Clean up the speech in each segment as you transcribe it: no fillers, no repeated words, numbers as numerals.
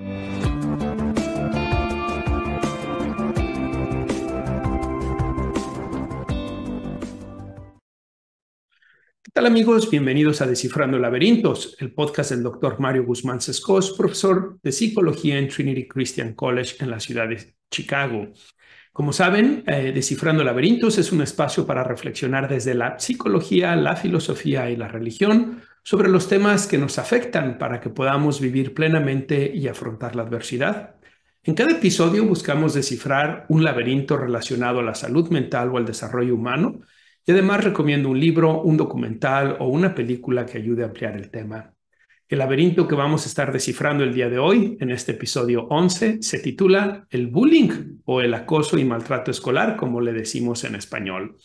¿Qué tal, amigos? Bienvenidos a Descifrando Laberintos, el podcast del Dr. Mario Guzmán Sescos, profesor de psicología en Trinity Christian College en la ciudad de Chicago. Como saben, Descifrando Laberintos es un espacio para reflexionar desde la psicología, la filosofía y la religión sobre los temas que nos afectan para que podamos vivir plenamente y afrontar la adversidad. En cada episodio buscamos descifrar un laberinto relacionado a la salud mental o al desarrollo humano, y además recomiendo un libro, un documental o una película que ayude a ampliar el tema. El laberinto que vamos a estar descifrando el día de hoy, en este episodio 11, se titula El bullying o el acoso y maltrato escolar, como le decimos en español.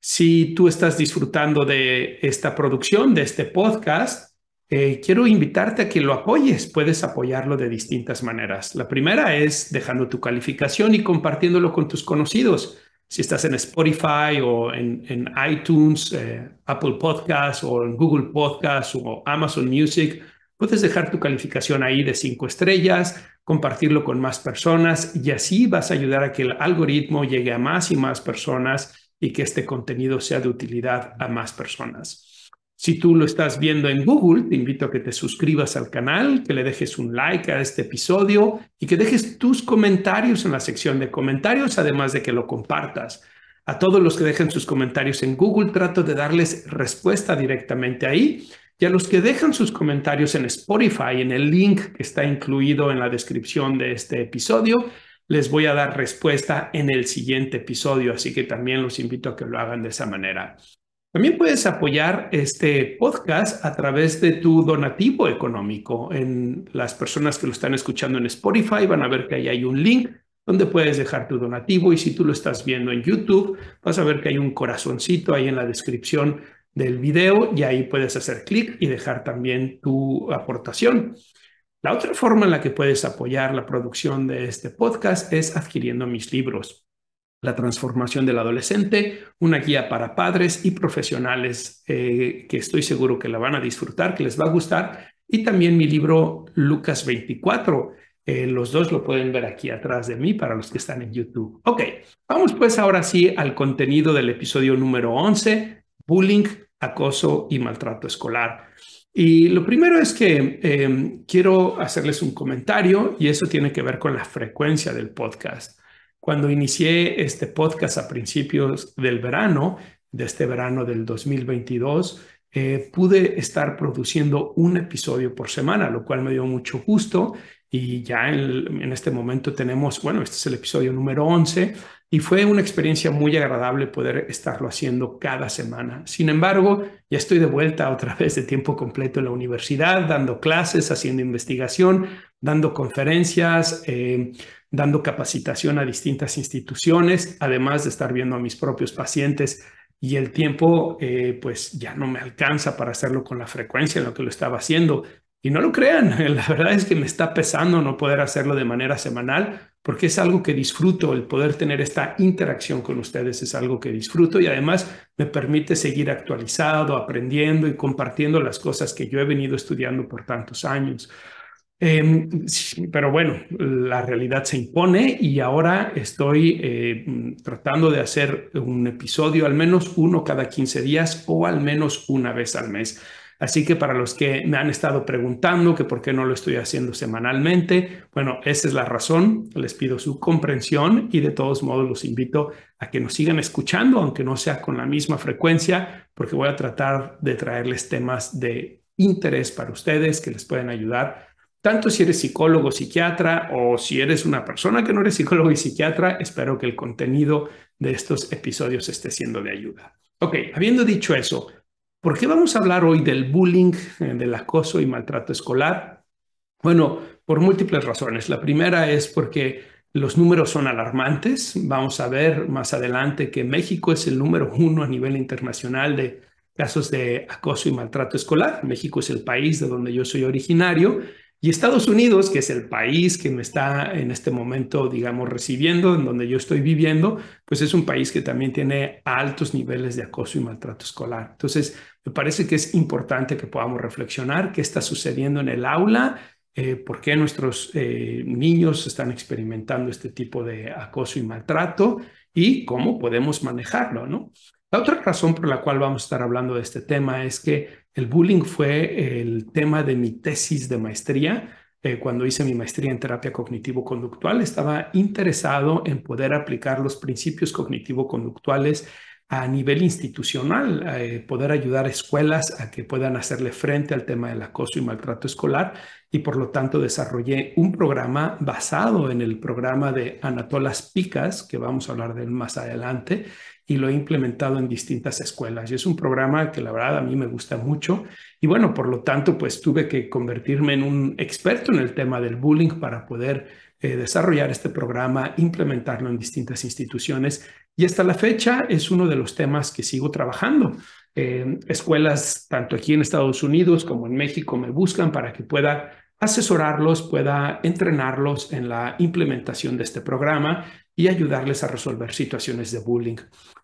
Si tú estás disfrutando de esta producción, de este podcast, quiero invitarte a que lo apoyes. Puedes apoyarlo de distintas maneras. La primera es dejando tu calificación y compartiéndolo con tus conocidos. Si estás en Spotify o en iTunes, Apple Podcasts o en Google Podcasts o Amazon Music, puedes dejar tu calificación ahí de 5 estrellas, compartirlo con más personas y así vas a ayudar a que el algoritmo llegue a más y más personas y que este contenido sea de utilidad a más personas. Si tú lo estás viendo en Google, te invito a que te suscribas al canal, que le dejes un like a este episodio y que dejes tus comentarios en la sección de comentarios, además de que lo compartas. A todos los que dejen sus comentarios en Google, trato de darles respuesta directamente ahí. Y a los que dejan sus comentarios en Spotify, en el link que está incluido en la descripción de este episodio, les voy a dar respuesta en el siguiente episodio, así que también los invito a que lo hagan de esa manera. También puedes apoyar este podcast a través de tu donativo económico. En las personas que lo están escuchando en Spotify van a ver que ahí hay un link donde puedes dejar tu donativo, y si tú lo estás viendo en YouTube, vas a ver que hay un corazoncito ahí en la descripción del video y ahí puedes hacer clic y dejar también tu aportación. La otra forma en la que puedes apoyar la producción de este podcast es adquiriendo mis libros. La transformación del adolescente, una guía para padres y profesionales que estoy seguro que la van a disfrutar, que les va a gustar. Y también mi libro Lucas 24. Los dos lo pueden ver aquí atrás de mí para los que están en YouTube. Ok, vamos pues ahora sí al contenido del episodio número 11, bullying, acoso y maltrato escolar. Y lo primero es que quiero hacerles un comentario y eso tiene que ver con la frecuencia del podcast. Cuando inicié este podcast a principios del verano, de este verano del 2022, pude estar produciendo un episodio por semana, lo cual me dio mucho gusto. Y ya en este momento tenemos, bueno, este es el episodio número 11 y fue una experiencia muy agradable poder estarlo haciendo cada semana. Sin embargo, ya estoy de vuelta otra vez de tiempo completo en la universidad, dando clases, haciendo investigación, dando conferencias, dando capacitación a distintas instituciones, además de estar viendo a mis propios pacientes, y el tiempo pues ya no me alcanza para hacerlo con la frecuencia en la que lo estaba haciendo. Y no lo crean, la verdad es que me está pesando no poder hacerlo de manera semanal, porque es algo que disfruto. El poder tener esta interacción con ustedes es algo que disfruto y además me permite seguir actualizado, aprendiendo y compartiendo las cosas que yo he venido estudiando por tantos años. Pero bueno, la realidad se impone y ahora estoy tratando de hacer un episodio, al menos uno cada 15 días o al menos una vez al mes. Así que para los que me han estado preguntando que por qué no lo estoy haciendo semanalmente, bueno, esa es la razón. Les pido su comprensión y de todos modos los invito a que nos sigan escuchando, aunque no sea con la misma frecuencia, porque voy a tratar de traerles temas de interés para ustedes que les pueden ayudar. Tanto si eres psicólogo, psiquiatra o si eres una persona que no eres psicólogo y psiquiatra, espero que el contenido de estos episodios esté siendo de ayuda. Ok, habiendo dicho eso, ¿por qué vamos a hablar hoy del bullying, del acoso y maltrato escolar? Bueno, por múltiples razones. La primera es porque los números son alarmantes. Vamos a ver más adelante que México es el número 1 a nivel internacional de casos de acoso y maltrato escolar. México es el país de donde yo soy originario y Estados Unidos, que es el país que me está en este momento, digamos, recibiendo, en donde yo estoy viviendo, pues es un país que también tiene altos niveles de acoso y maltrato escolar. Entonces, me parece que es importante que podamos reflexionar qué está sucediendo en el aula por qué nuestros niños están experimentando este tipo de acoso y maltrato y cómo podemos manejarlo, ¿no? La otra razón por la cual vamos a estar hablando de este tema es que el bullying fue el tema de mi tesis de maestría. Cuando hice mi maestría en terapia cognitivo-conductual, estaba interesado en poder aplicar los principios cognitivo-conductuales a nivel institucional, poder ayudar a escuelas a que puedan hacerle frente al tema del acoso y maltrato escolar, y por lo tanto desarrollé un programa basado en el programa de Anatolas Pikas, que vamos a hablar de él más adelante, y lo he implementado en distintas escuelas. Y es un programa que la verdad a mí me gusta mucho. Y bueno, por lo tanto, pues tuve que convertirme en un experto en el tema del bullying para poder desarrollar este programa, implementarlo en distintas instituciones. Y hasta la fecha es uno de los temas que sigo trabajando. Escuelas, tanto aquí en Estados Unidos como en México, me buscan para que pueda asesorarlos, pueda entrenarlos en la implementación de este programa y ayudarles a resolver situaciones de bullying.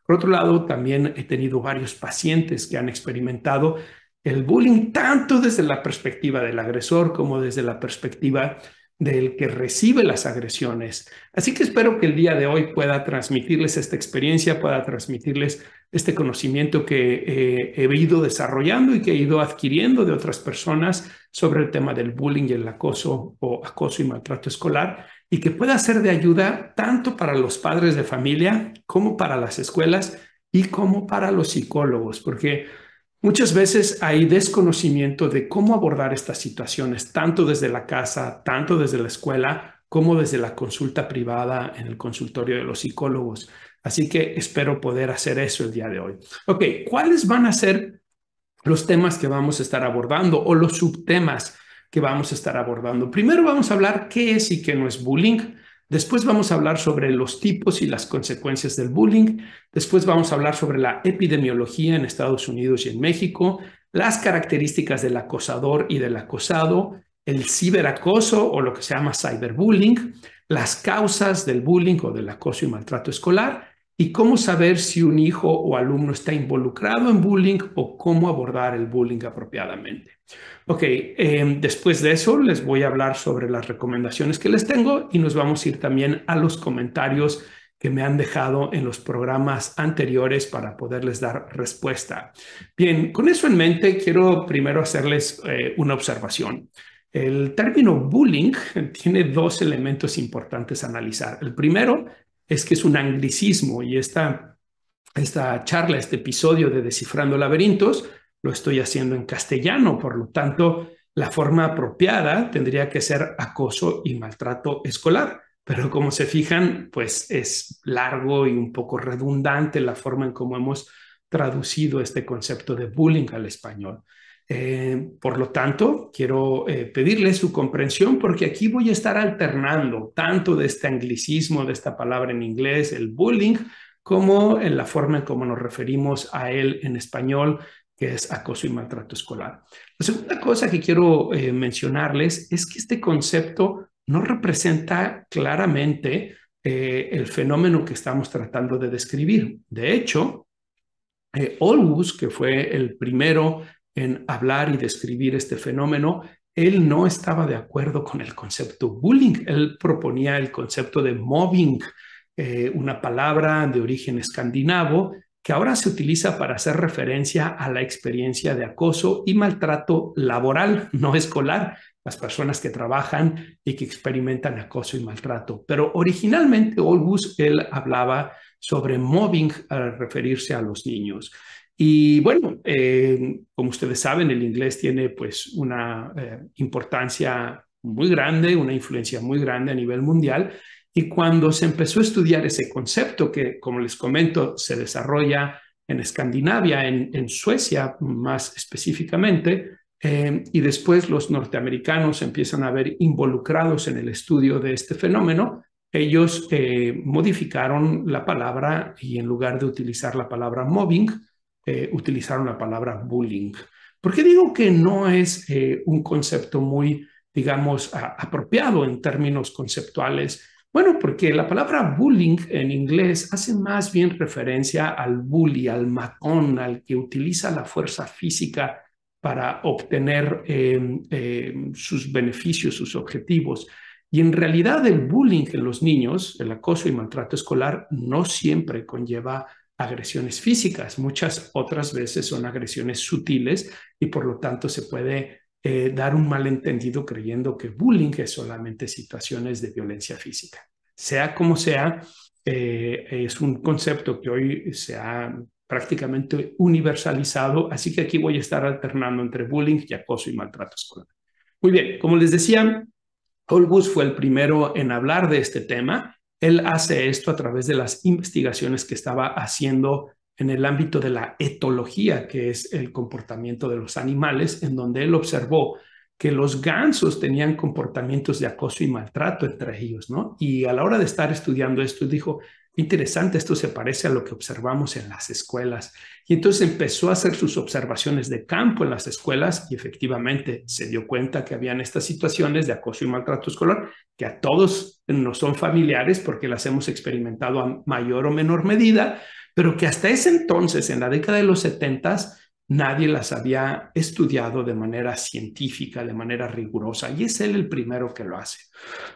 Por otro lado, también he tenido varios pacientes que han experimentado el bullying tanto desde la perspectiva del agresor como desde la perspectiva del que recibe las agresiones. Así que espero que el día de hoy pueda transmitirles esta experiencia, pueda transmitirles este conocimiento que he ido desarrollando y que he ido adquiriendo de otras personas sobre el tema del bullying y el acoso o acoso y maltrato escolar, y que pueda ser de ayuda tanto para los padres de familia como para las escuelas y como para los psicólogos, porque muchas veces hay desconocimiento de cómo abordar estas situaciones, tanto desde la casa, tanto desde la escuela, como desde la consulta privada en el consultorio de los psicólogos. Así que espero poder hacer eso el día de hoy. Ok, ¿cuáles van a ser los temas que vamos a estar abordando o los subtemas que vamos a estar abordando? Primero vamos a hablar qué es y qué no es bullying. Después vamos a hablar sobre los tipos y las consecuencias del bullying. Después vamos a hablar sobre la epidemiología en Estados Unidos y en México, las características del acosador y del acosado, el ciberacoso o lo que se llama cyberbullying, las causas del bullying o del acoso y maltrato escolar, y cómo saber si un hijo o alumno está involucrado en bullying o cómo abordar el bullying apropiadamente. Ok, después de eso les voy a hablar sobre las recomendaciones que les tengo y nos vamos a ir también a los comentarios que me han dejado en los programas anteriores para poderles dar respuesta. Bien, con eso en mente, quiero primero hacerles una observación. El término bullying tiene dos elementos importantes a analizar. El primero es que es un anglicismo, y esta charla, este episodio de Descifrando Laberintos, lo estoy haciendo en castellano. Por lo tanto, la forma apropiada tendría que ser acoso y maltrato escolar. Pero como se fijan, pues es largo y un poco redundante la forma en cómo hemos traducido este concepto de bullying al español. Por lo tanto, quiero pedirles su comprensión, porque aquí voy a estar alternando tanto de este anglicismo, de esta palabra en inglés, el bullying, como en la forma en cómo nos referimos a él en español, que es acoso y maltrato escolar. La segunda cosa que quiero mencionarles es que este concepto no representa claramente el fenómeno que estamos tratando de describir. De hecho, Olgus, que fue el primero en hablar y describir este fenómeno, él no estaba de acuerdo con el concepto bullying. Él proponía el concepto de mobbing, una palabra de origen escandinavo que ahora se utiliza para hacer referencia a la experiencia de acoso y maltrato laboral, no escolar, las personas que trabajan y que experimentan acoso y maltrato. Pero originalmente Olgus, él hablaba sobre mobbing al referirse a los niños. Y bueno, como ustedes saben, el inglés tiene pues una importancia muy grande, una influencia muy grande a nivel mundial. Y cuando se empezó a estudiar ese concepto, que como les comento, se desarrolla en Escandinavia, en Suecia más específicamente, y después los norteamericanos empiezan a ver involucrados en el estudio de este fenómeno, ellos modificaron la palabra y en lugar de utilizar la palabra mobbing, utilizaron la palabra bullying. ¿Por qué digo que no es un concepto muy, digamos, apropiado en términos conceptuales? Bueno, porque la palabra bullying en inglés hace más bien referencia al bully, al matón, al que utiliza la fuerza física para obtener sus beneficios, sus objetivos. Y en realidad el bullying en los niños, el acoso y maltrato escolar, no siempre conlleva agresiones físicas. Muchas otras veces son agresiones sutiles y por lo tanto se puede dar un malentendido creyendo que bullying es solamente situaciones de violencia física. Sea como sea, es un concepto que hoy se ha prácticamente universalizado, así que aquí voy a estar alternando entre bullying y acoso y maltrato escolar. Muy bien, como les decía, Holbus fue el primero en hablar de este tema. Él hace esto a través de las investigaciones que estaba haciendo en el ámbito de la etología, que es el comportamiento de los animales, en donde él observó que los gansos tenían comportamientos de acoso y maltrato entre ellos, ¿no? Y a la hora de estar estudiando esto, dijo, interesante, esto se parece a lo que observamos en las escuelas. Y entonces empezó a hacer sus observaciones de campo en las escuelas y efectivamente se dio cuenta que habían estas situaciones de acoso y maltrato escolar que a todos nos son familiares porque las hemos experimentado a mayor o menor medida, pero que hasta ese entonces, en la década de los 70, nadie las había estudiado de manera científica, de manera rigurosa, y es él el primero que lo hace.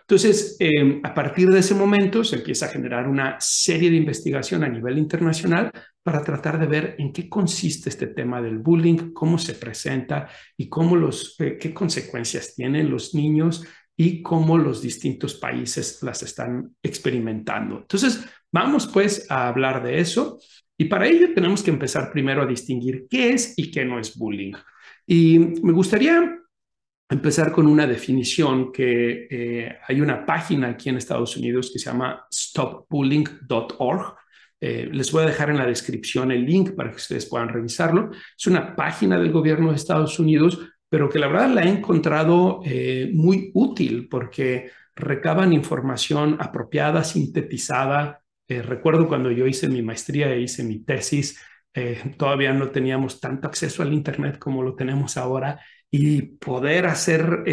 Entonces, a partir de ese momento se empieza a generar una serie de investigación a nivel internacional para tratar de ver en qué consiste este tema del bullying, cómo se presenta y qué consecuencias tienen los niños y cómo los distintos países las están experimentando. Entonces, vamos pues a hablar de eso y para ello tenemos que empezar primero a distinguir qué es y qué no es bullying. Y me gustaría empezar con una definición que hay una página aquí en Estados Unidos que se llama stopbullying.org. Les voy a dejar en la descripción el link para que ustedes puedan revisarlo. Es una página del gobierno de Estados Unidos, pero que la verdad la he encontrado muy útil porque recaban información apropiada, sintetizada. Recuerdo cuando yo hice mi maestría e hice mi tesis, todavía no teníamos tanto acceso al Internet como lo tenemos ahora y poder hacer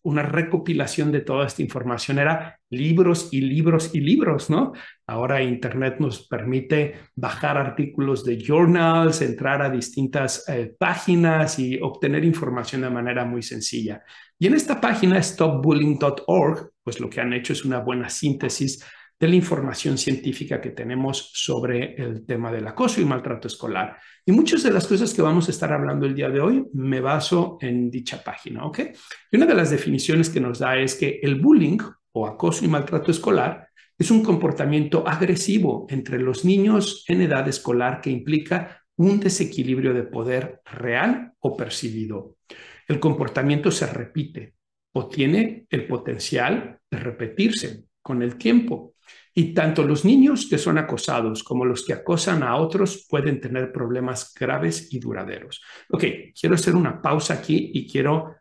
una recopilación de toda esta información era libros y libros y libros, ¿no? Ahora Internet nos permite bajar artículos de journals, entrar a distintas páginas y obtener información de manera muy sencilla. Y en esta página, stopbullying.org, pues lo que han hecho es una buena síntesis de la información científica que tenemos sobre el tema del acoso y maltrato escolar. Y muchas de las cosas que vamos a estar hablando el día de hoy me baso en dicha página, ¿ok? Y una de las definiciones que nos da es que el bullying o acoso y maltrato escolar es un comportamiento agresivo entre los niños en edad escolar que implica un desequilibrio de poder real o percibido. El comportamiento se repite o tiene el potencial de repetirse con el tiempo. Y tanto los niños que son acosados como los que acosan a otros pueden tener problemas graves y duraderos. Ok, quiero hacer una pausa aquí y quiero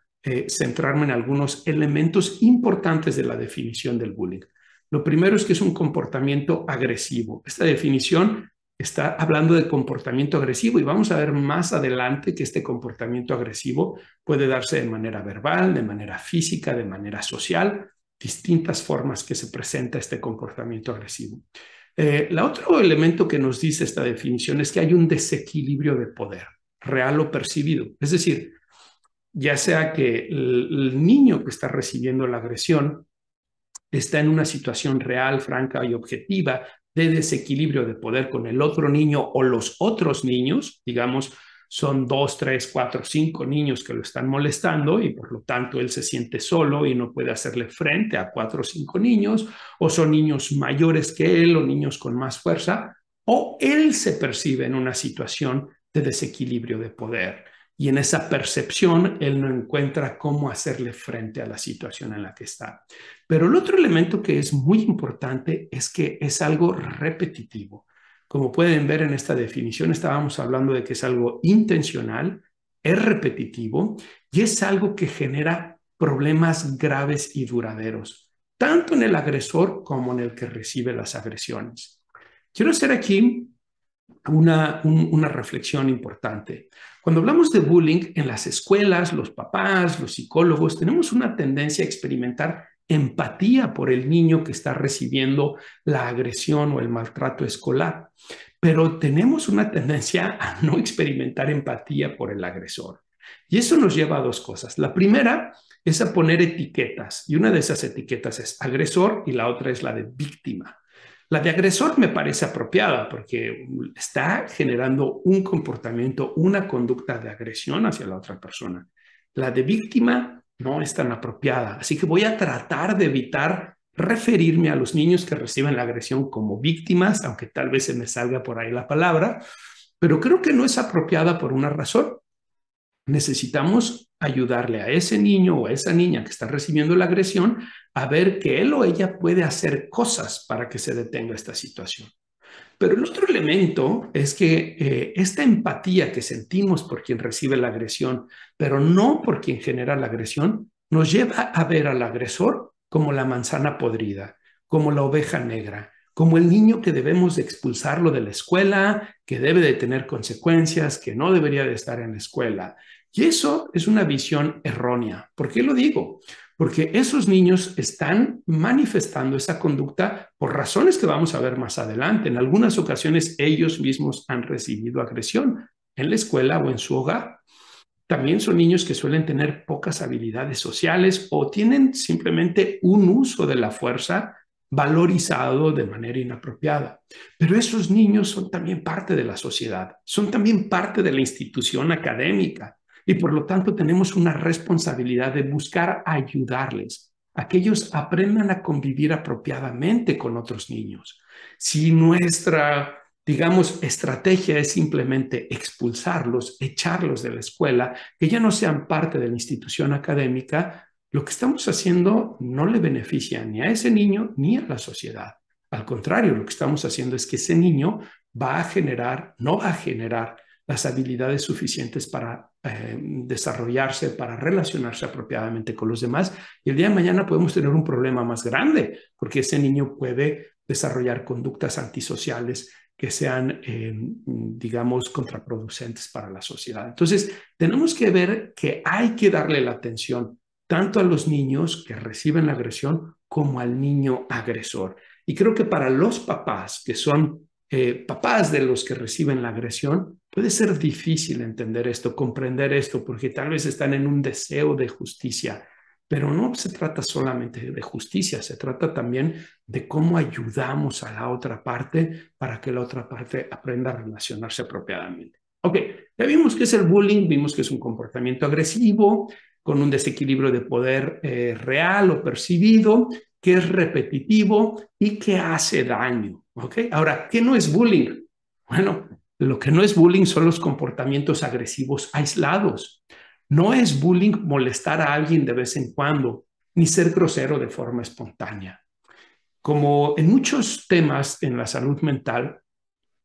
centrarme en algunos elementos importantes de la definición del bullying. Lo primero es que es un comportamiento agresivo. Esta definición está hablando de comportamiento agresivo y vamos a ver más adelante que este comportamiento agresivo puede darse de manera verbal, de manera física, de manera social, distintas formas que se presenta este comportamiento agresivo. El otro elemento que nos dice esta definición es que hay un desequilibrio de poder, real o percibido. Es decir, ya sea que el niño que está recibiendo la agresión está en una situación real, franca y objetiva de desequilibrio de poder con el otro niño o los otros niños, digamos, son 2, 3, 4, 5 niños que lo están molestando y por lo tanto él se siente solo y no puede hacerle frente a 4 o 5 niños, o son niños mayores que él o niños con más fuerza, o él se percibe en una situación de desequilibrio de poder. Y en esa percepción, él no encuentra cómo hacerle frente a la situación en la que está. Pero el otro elemento que es muy importante es que es algo repetitivo. Como pueden ver en esta definición, estábamos hablando de que es algo intencional, es repetitivo y es algo que genera problemas graves y duraderos, tanto en el agresor como en el que recibe las agresiones. Quiero hacer aquí una reflexión importante. Cuando hablamos de bullying en las escuelas, los papás, los psicólogos, tenemos una tendencia a experimentar empatía por el niño que está recibiendo la agresión o el maltrato escolar, pero tenemos una tendencia a no experimentar empatía por el agresor. Y eso nos lleva a dos cosas. La primera es a poner etiquetas, y una de esas etiquetas es agresor y la otra es la de víctima. La de agresor me parece apropiada porque está generando un comportamiento, una conducta de agresión hacia la otra persona. La de víctima no es tan apropiada, así que voy a tratar de evitar referirme a los niños que reciben la agresión como víctimas, aunque tal vez se me salga por ahí la palabra, pero creo que no es apropiada por una razón. Necesitamos ayudarle a ese niño o a esa niña que está recibiendo la agresión a ver que él o ella puede hacer cosas para que se detenga esta situación. Pero el otro elemento es que esta empatía que sentimos por quien recibe la agresión, pero no por quien genera la agresión, nos lleva a ver al agresor como la manzana podrida, como la oveja negra, como el niño que debemos de expulsarlo de la escuela, que debe de tener consecuencias, que no debería de estar en la escuela. Y eso es una visión errónea. ¿Por qué lo digo? Porque esos niños están manifestando esa conducta por razones que vamos a ver más adelante. En algunas ocasiones ellos mismos han recibido agresión en la escuela o en su hogar. También son niños que suelen tener pocas habilidades sociales o tienen simplemente un uso de la fuerza valorizado de manera inapropiada. Pero esos niños son también parte de la sociedad, son también parte de la institución académica y por lo tanto tenemos una responsabilidad de buscar ayudarles a que ellos aprendan a convivir apropiadamente con otros niños. Si nuestra digamos, estrategia es simplemente expulsarlos, echarlos de la escuela, que ya no sean parte de la institución académica, lo que estamos haciendo no le beneficia ni a ese niño ni a la sociedad. Al contrario, lo que estamos haciendo es que ese niño no va a generar las habilidades suficientes para desarrollarse, para relacionarse apropiadamente con los demás. Y el día de mañana podemos tener un problema más grande, porque ese niño puede desarrollar conductas antisociales que sean, digamos, contraproducentes para la sociedad. Entonces, tenemos que ver que hay que darle la atención tanto a los niños que reciben la agresión como al niño agresor. Y creo que para los papás que son papás de los que reciben la agresión, puede ser difícil entender esto, comprender esto, porque tal vez están en un deseo de justicia, pero no se trata solamente de justicia, se trata también de cómo ayudamos a la otra parte para que la otra parte aprenda a relacionarse apropiadamente. Ok, ya vimos que es el bullying, vimos que es un comportamiento agresivo, con un desequilibrio de poder real o percibido, que es repetitivo y que hace daño. ¿Ok? Ahora, ¿qué no es bullying? Bueno, lo que no es bullying son los comportamientos agresivos aislados. No es bullying molestar a alguien de vez en cuando, ni ser grosero de forma espontánea. Como en muchos temas en la salud mental,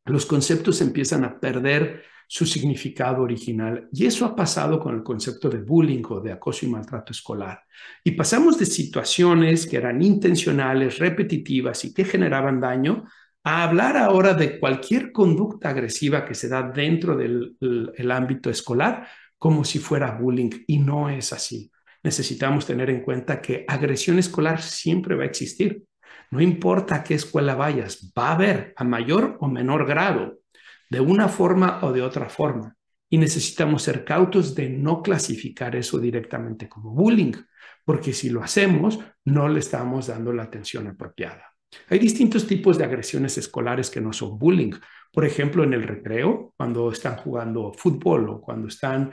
los conceptos empiezan a perder su significado original. Y eso ha pasado con el concepto de bullying o de acoso y maltrato escolar. Y pasamos de situaciones que eran intencionales, repetitivas y que generaban daño, a hablar ahora de cualquier conducta agresiva que se da dentro del ámbito escolar como si fuera bullying. Y no es así. Necesitamos tener en cuenta que agresión escolar siempre va a existir. No importa a qué escuela vayas, va a haber a mayor o menor grado, de una forma o de otra forma. Y necesitamos ser cautos de no clasificar eso directamente como bullying, porque si lo hacemos, no le estamos dando la atención apropiada. Hay distintos tipos de agresiones escolares que no son bullying. Por ejemplo, en el recreo, cuando están jugando fútbol o cuando están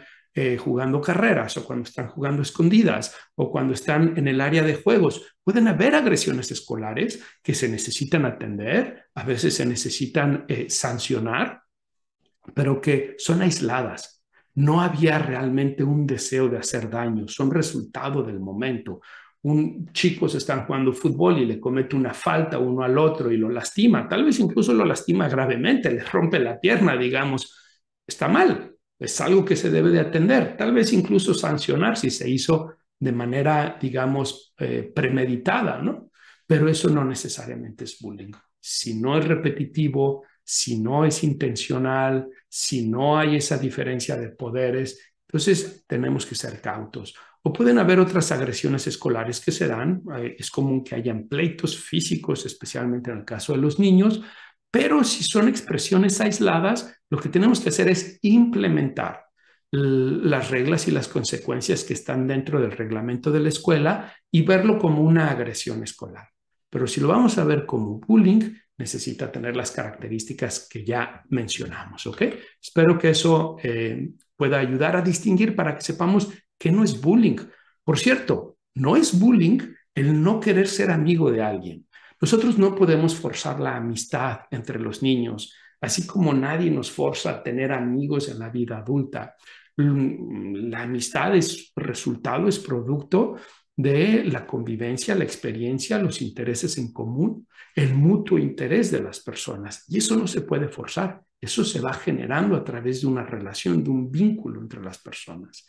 jugando carreras o cuando están jugando escondidas o cuando están en el área de juegos. Pueden haber agresiones escolares que se necesitan atender, a veces se necesitan sancionar, pero que son aisladas. No había realmente un deseo de hacer daño, son resultado del momento. Un chico se está jugando fútbol y le comete una falta uno al otro y lo lastima, tal vez incluso lo lastima gravemente, le rompe la pierna, digamos, está mal, es algo que se debe de atender, tal vez incluso sancionar si se hizo de manera, digamos, premeditada, ¿no? Pero eso no necesariamente es bullying. Si no es repetitivo, si no es intencional, si no hay esa diferencia de poderes, entonces tenemos que ser cautos. O pueden haber otras agresiones escolares que se dan. Es común que hayan pleitos físicos, especialmente en el caso de los niños, pero si son expresiones aisladas, lo que tenemos que hacer es implementar las reglas y las consecuencias que están dentro del reglamento de la escuela y verlo como una agresión escolar. Pero si lo vamos a ver como bullying, necesita tener las características que ya mencionamos, ¿ok? Espero que eso pueda ayudar a distinguir para que sepamos que no es bullying. Por cierto, no es bullying el no querer ser amigo de alguien. Nosotros no podemos forzar la amistad entre los niños, así como nadie nos forza a tener amigos en la vida adulta. La amistad es resultado, es producto de la convivencia, la experiencia, los intereses en común, el mutuo interés de las personas. Y eso no se puede forzar. Eso se va generando a través de una relación, de un vínculo entre las personas.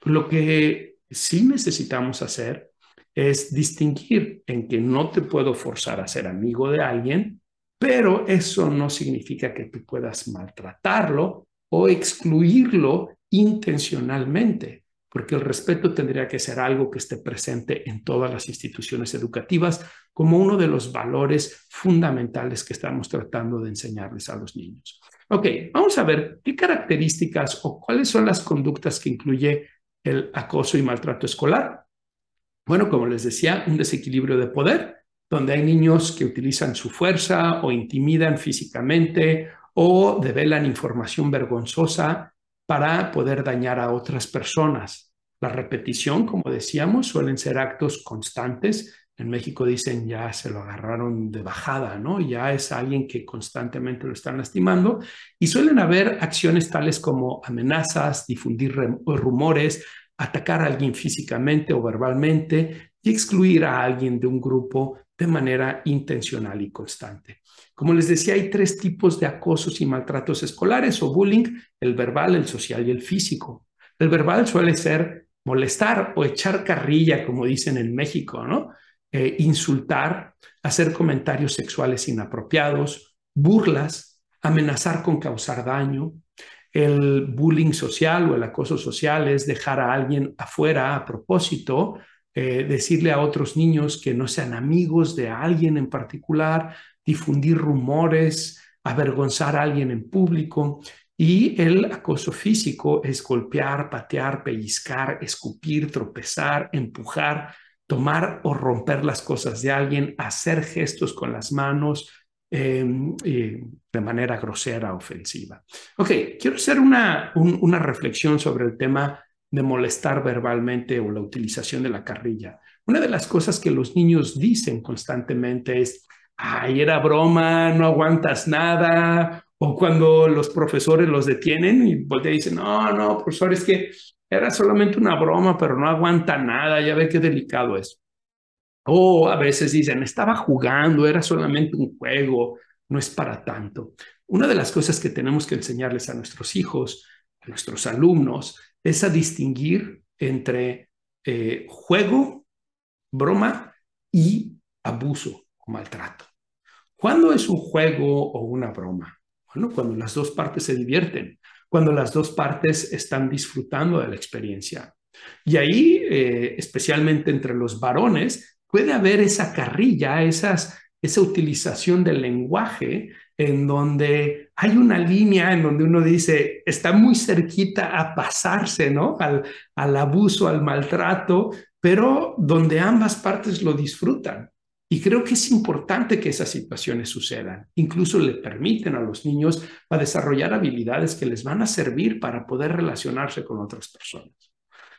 Lo que sí necesitamos hacer es distinguir en que no te puedo forzar a ser amigo de alguien, pero eso no significa que tú puedas maltratarlo o excluirlo intencionalmente, porque el respeto tendría que ser algo que esté presente en todas las instituciones educativas como uno de los valores fundamentales que estamos tratando de enseñarles a los niños. Ok, vamos a ver qué características o cuáles son las conductas que incluye el acoso y maltrato escolar. Bueno, como les decía, un desequilibrio de poder, donde hay niños que utilizan su fuerza o intimidan físicamente o develan información vergonzosa para poder dañar a otras personas. La repetición, como decíamos, suelen ser actos constantes. En México dicen ya se lo agarraron de bajada, ¿no? Ya es alguien que constantemente lo están lastimando y suelen haber acciones tales como amenazas, difundir rumores, atacar a alguien físicamente o verbalmente y excluir a alguien de un grupo de manera intencional y constante. Como les decía, hay tres tipos de acosos y maltratos escolares o bullying: el verbal, el social y el físico. El verbal suele ser molestar o echar carrilla, como dicen en México, ¿no? Insultar, hacer comentarios sexuales inapropiados, burlas, amenazar con causar daño. El bullying social o el acoso social es dejar a alguien afuera a propósito, decirle a otros niños que no sean amigos de alguien en particular, difundir rumores, avergonzar a alguien en público. Y el acoso físico es golpear, patear, pellizcar, escupir, tropezar, empujar, tomar o romper las cosas de alguien, hacer gestos con las manos de manera grosera, ofensiva. Ok, quiero hacer una reflexión sobre el tema de molestar verbalmente o la utilización de la carrilla. Una de las cosas que los niños dicen constantemente es: ay, era broma, no aguantas nada. O cuando los profesores los detienen y voltean y dicen: no, no, profesor, es que era solamente una broma, pero no aguanta nada, ya ve qué delicado es. O a veces dicen: estaba jugando, era solamente un juego, no es para tanto. Una de las cosas que tenemos que enseñarles a nuestros hijos, a nuestros alumnos, es a distinguir entre juego, broma y abuso o maltrato. ¿Cuándo es un juego o una broma? Bueno, cuando las dos partes se divierten, cuando las dos partes están disfrutando de la experiencia. Y ahí, especialmente entre los varones, puede haber esa carrilla, esa utilización del lenguaje en donde hay una línea en donde uno dice, está muy cerquita a pasarse, ¿no? Al abuso, al maltrato, pero donde ambas partes lo disfrutan. Y creo que es importante que esas situaciones sucedan. Incluso le permiten a los niños a desarrollar habilidades que les van a servir para poder relacionarse con otras personas.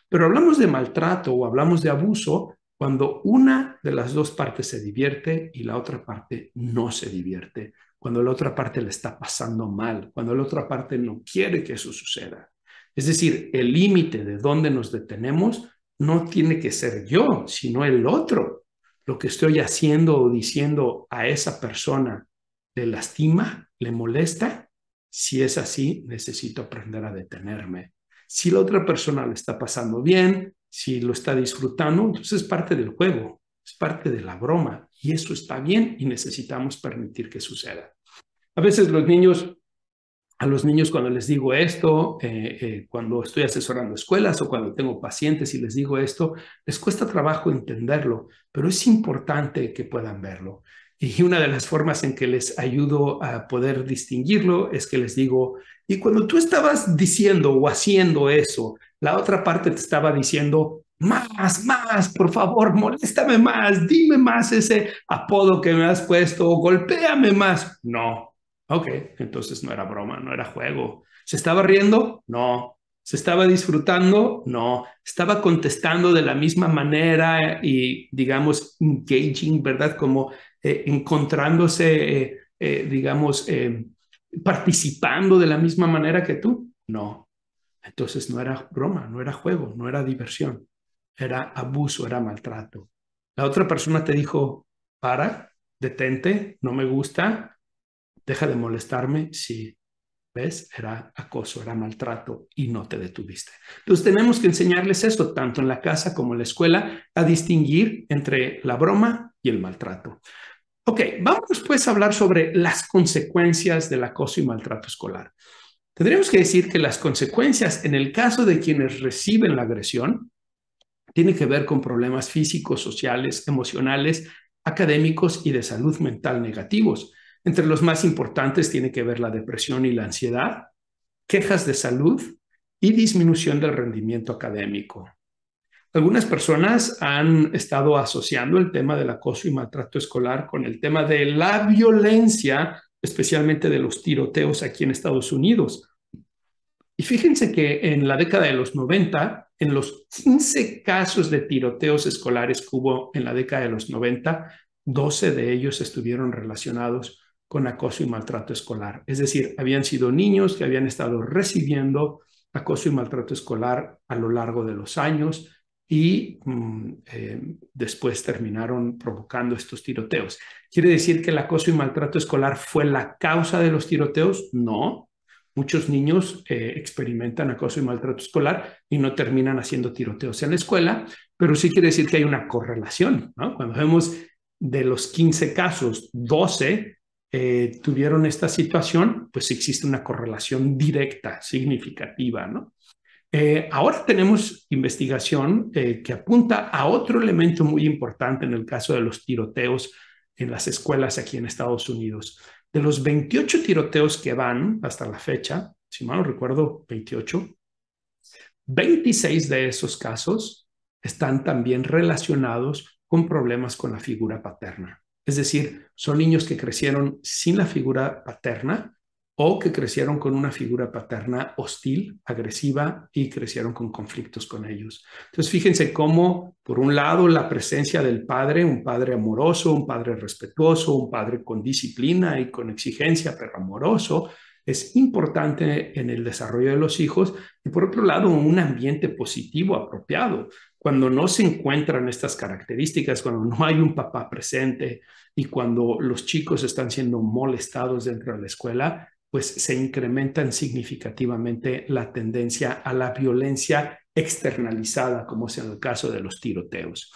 Pero hablamos de maltrato o hablamos de abuso cuando una de las dos partes se divierte y la otra parte no se divierte, cuando la otra parte le está pasando mal, cuando la otra parte no quiere que eso suceda. Es decir, el límite de dónde nos detenemos no tiene que ser yo, sino el otro. Lo que estoy haciendo o diciendo a esa persona le lastima, le molesta. Si es así, necesito aprender a detenerme. Si la otra persona le está pasando bien, si lo está disfrutando, entonces es parte del juego, es parte de la broma y eso está bien y necesitamos permitir que suceda. A veces a los niños cuando les digo esto, cuando estoy asesorando escuelas o cuando tengo pacientes y les digo esto, les cuesta trabajo entenderlo, pero es importante que puedan verlo. Y una de las formas en que les ayudo a poder distinguirlo es que les digo: Y cuando tú estabas diciendo o haciendo eso, la otra parte te estaba diciendo, más, por favor, moléstame más, dime más ese apodo que me has puesto, golpéame más. No, ok, entonces no era broma, no era juego. ¿Se estaba riendo? No. ¿Se estaba disfrutando? No. ¿Estaba contestando de la misma manera y, digamos, engaging, ¿verdad? Como encontrándose, digamos, participando de la misma manera que tú? No. Entonces no era broma, no era juego, no era diversión, era abuso, era maltrato. La otra persona te dijo, para, detente, no me gusta, deja de molestarme. Sí, ¿ves? Era acoso, era maltrato y no te detuviste. Entonces tenemos que enseñarles esto, tanto en la casa como en la escuela, a distinguir entre la broma y el maltrato. Ok, vamos pues a hablar sobre las consecuencias del acoso y maltrato escolar. Tendríamos que decir que las consecuencias en el caso de quienes reciben la agresión tienen que ver con problemas físicos, sociales, emocionales, académicos y de salud mental negativos. Entre los más importantes tiene que ver la depresión y la ansiedad, quejas de salud y disminución del rendimiento académico. Algunas personas han estado asociando el tema del acoso y maltrato escolar con el tema de la violencia, especialmente de los tiroteos aquí en Estados Unidos. Y fíjense que en la década de los 90, en los 15 casos de tiroteos escolares que hubo en la década de los 90, 12 de ellos estuvieron relacionados con acoso y maltrato escolar. Es decir, habían sido niños que habían estado recibiendo acoso y maltrato escolar a lo largo de los años y después terminaron provocando estos tiroteos. ¿Quiere decir que el acoso y maltrato escolar fue la causa de los tiroteos? No. Muchos niños experimentan acoso y maltrato escolar y no terminan haciendo tiroteos en la escuela, pero sí quiere decir que hay una correlación, ¿no? Cuando vemos de los 15 casos, 12 tuvieron esta situación, pues existe una correlación directa, significativa, ¿no? Ahora tenemos investigación que apunta a otro elemento muy importante en el caso de los tiroteos en las escuelas aquí en Estados Unidos. De los 28 tiroteos que van hasta la fecha, si mal no recuerdo, 28, 26 de esos casos están también relacionados con problemas con la figura paterna. Es decir, son niños que crecieron sin la figura paterna o que crecieron con una figura paterna hostil, agresiva y crecieron con conflictos con ellos. Entonces, fíjense cómo, por un lado, la presencia del padre, un padre amoroso, un padre respetuoso, un padre con disciplina y con exigencia, pero amoroso, es importante en el desarrollo de los hijos y por otro lado un ambiente positivo apropiado. Cuando no se encuentran estas características, cuando no hay un papá presente y cuando los chicos están siendo molestados dentro de la escuela, pues se incrementan significativamente la tendencia a la violencia externalizada, como es en el caso de los tiroteos.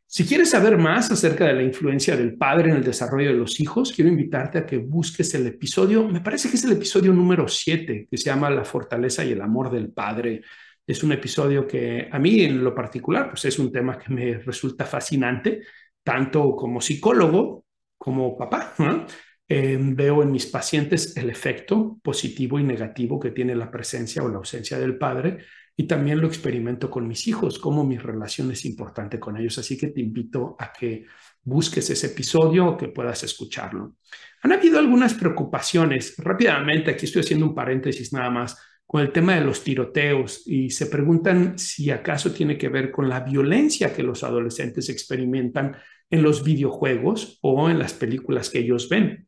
Si quieres saber más acerca de la influencia del padre en el desarrollo de los hijos, quiero invitarte a que busques el episodio, me parece que es el episodio número 7, que se llama La fortaleza y el amor del padre. Es un episodio que a mí en lo particular, pues es un tema que me resulta fascinante, tanto como psicólogo como papá, ¿no? Veo en mis pacientes el efecto positivo y negativo que tiene la presencia o la ausencia del padre y también lo experimento con mis hijos, cómo mi relación es importante con ellos. Así que te invito a que busques ese episodio o que puedas escucharlo. Han habido algunas preocupaciones. Rápidamente, aquí estoy haciendo un paréntesis nada más con el tema de los tiroteos y se preguntan si acaso tiene que ver con la violencia que los adolescentes experimentan en los videojuegos o en las películas que ellos ven.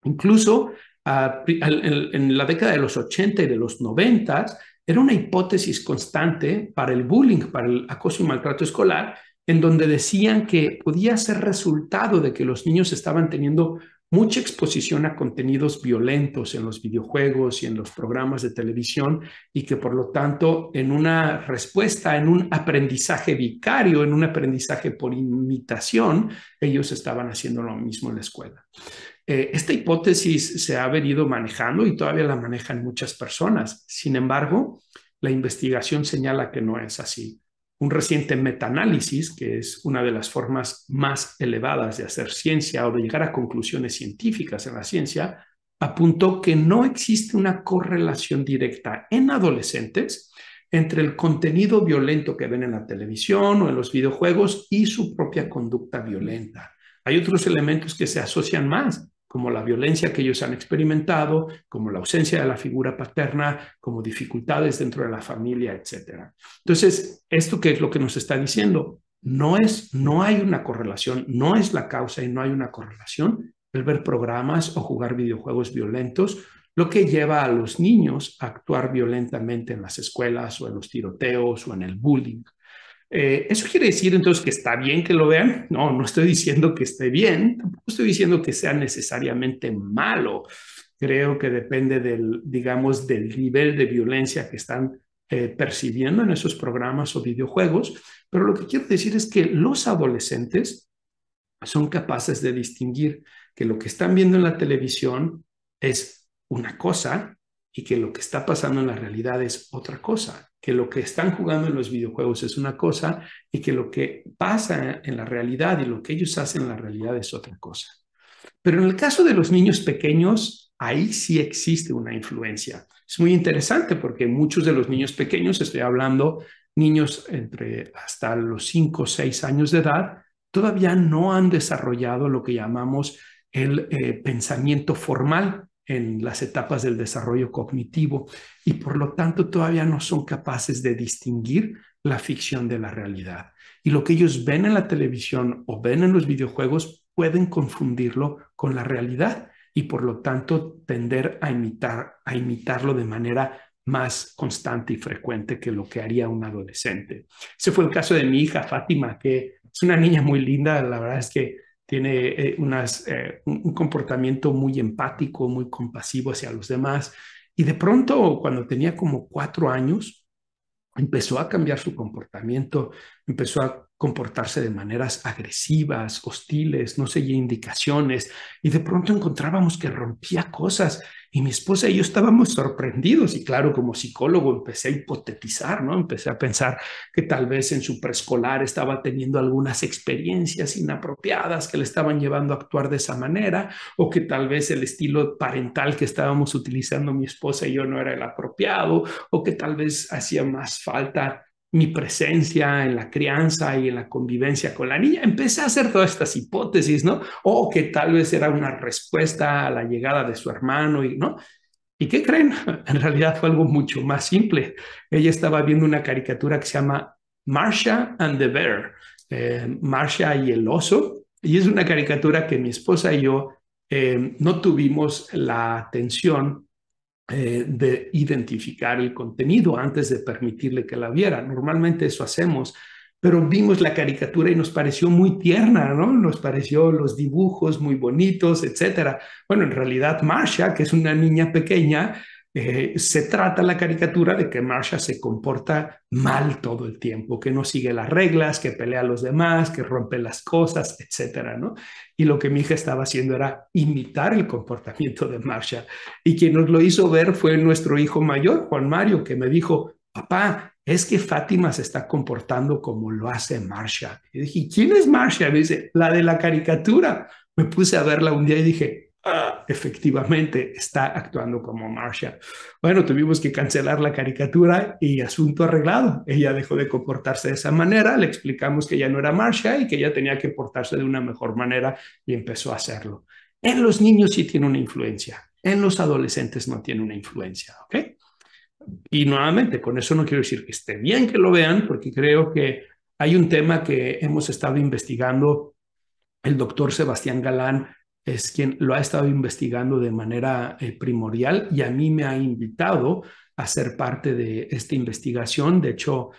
Incluso en la década de los 80 y de los 90 era una hipótesis constante para el bullying, para el acoso y maltrato escolar, en donde decían que podía ser resultado de que los niños estaban teniendo mucha exposición a contenidos violentos en los videojuegos y en los programas de televisión y que por lo tanto en una respuesta, en un aprendizaje vicario, en un aprendizaje por imitación, ellos estaban haciendo lo mismo en la escuela. Esta hipótesis se ha venido manejando y todavía la manejan muchas personas. Sin embargo, la investigación señala que no es así. Un reciente metaanálisis, que es una de las formas más elevadas de hacer ciencia o de llegar a conclusiones científicas en la ciencia, apuntó que no existe una correlación directa en adolescentes entre el contenido violento que ven en la televisión o en los videojuegos y su propia conducta violenta. Hay otros elementos que se asocian más, como la violencia que ellos han experimentado, como la ausencia de la figura paterna, como dificultades dentro de la familia, etcétera. Entonces, ¿esto qué es lo que nos está diciendo? No hay una correlación, no es la causa y no hay una correlación el ver programas o jugar videojuegos violentos, lo que lleva a los niños a actuar violentamente en las escuelas o en los tiroteos o en el bullying. ¿Eso quiere decir entonces que está bien que lo vean? No, no estoy diciendo que esté bien, tampoco estoy diciendo que sea necesariamente malo. Creo que depende del, digamos, del nivel de violencia que están percibiendo en esos programas o videojuegos, pero lo que quiero decir es que los adolescentes son capaces de distinguir que lo que están viendo en la televisión es una cosa y que lo que está pasando en la realidad es otra cosa, que lo que están jugando en los videojuegos es una cosa y que lo que pasa en la realidad y lo que ellos hacen en la realidad es otra cosa. Pero en el caso de los niños pequeños, ahí sí existe una influencia. Es muy interesante porque muchos de los niños pequeños, estoy hablando niños entre hasta los 5 o 6 años de edad, todavía no han desarrollado lo que llamamos el pensamiento formal en las etapas del desarrollo cognitivo y por lo tanto todavía no son capaces de distinguir la ficción de la realidad. Y lo que ellos ven en la televisión o ven en los videojuegos pueden confundirlo con la realidad y por lo tanto tender a imitarlo de manera más constante y frecuente que lo que haría un adolescente. Ese fue el caso de mi hija Fátima, que es una niña muy linda, la verdad es que tiene un comportamiento muy empático, muy compasivo hacia los demás. Y de pronto, cuando tenía como 4 años, empezó a cambiar su comportamiento, empezó a comportarse de maneras agresivas, hostiles, no seguía indicaciones y de pronto encontrábamos que rompía cosas y mi esposa y yo estábamos sorprendidos y claro, como psicólogo empecé a hipotetizar, ¿no? Empecé a pensar que tal vez en su preescolar estaba teniendo algunas experiencias inapropiadas que le estaban llevando a actuar de esa manera o que tal vez el estilo parental que estábamos utilizando mi esposa y yo no era el apropiado o que tal vez hacía más falta mi presencia en la crianza y en la convivencia con la niña. Empecé a hacer todas estas hipótesis, ¿no? O que tal vez era una respuesta a la llegada de su hermano, y ¿no? ¿Y qué creen? En realidad fue algo mucho más simple. Ella estaba viendo una caricatura que se llama Marsha and the Bear, Marsha y el oso, y es una caricatura que mi esposa y yo no tuvimos la atención de identificar el contenido antes de permitirle que la viera. Normalmente eso hacemos, pero vimos la caricatura y nos pareció muy tierna, ¿no? Nos pareció los dibujos muy bonitos, etcétera. Bueno, en realidad Marsha, que es una niña pequeña, se trata la caricatura de que Marsha se comporta mal todo el tiempo, que no sigue las reglas, que pelea a los demás, que rompe las cosas, etcétera, ¿no? Y lo que mi hija estaba haciendo era imitar el comportamiento de Marsha. Y quien nos lo hizo ver fue nuestro hijo mayor, Juan Mario, que me dijo, papá, es que Fátima se está comportando como lo hace Marsha. Y dije, ¿quién es Marsha? Me dice, la de la caricatura. Me puse a verla un día y dije, efectivamente está actuando como Marsha. Bueno, tuvimos que cancelar la caricatura y asunto arreglado. Ella dejó de comportarse de esa manera, le explicamos que ya no era Marsha y que ella tenía que portarse de una mejor manera y empezó a hacerlo. En los niños sí tiene una influencia, en los adolescentes no tiene una influencia, ¿ok? Y nuevamente, con eso no quiero decir que esté bien que lo vean, porque creo que hay un tema que hemos estado investigando. El doctor Sebastián Galán es quien lo ha estado investigando de manera primordial y a mí me ha invitado a ser parte de esta investigación. De hecho,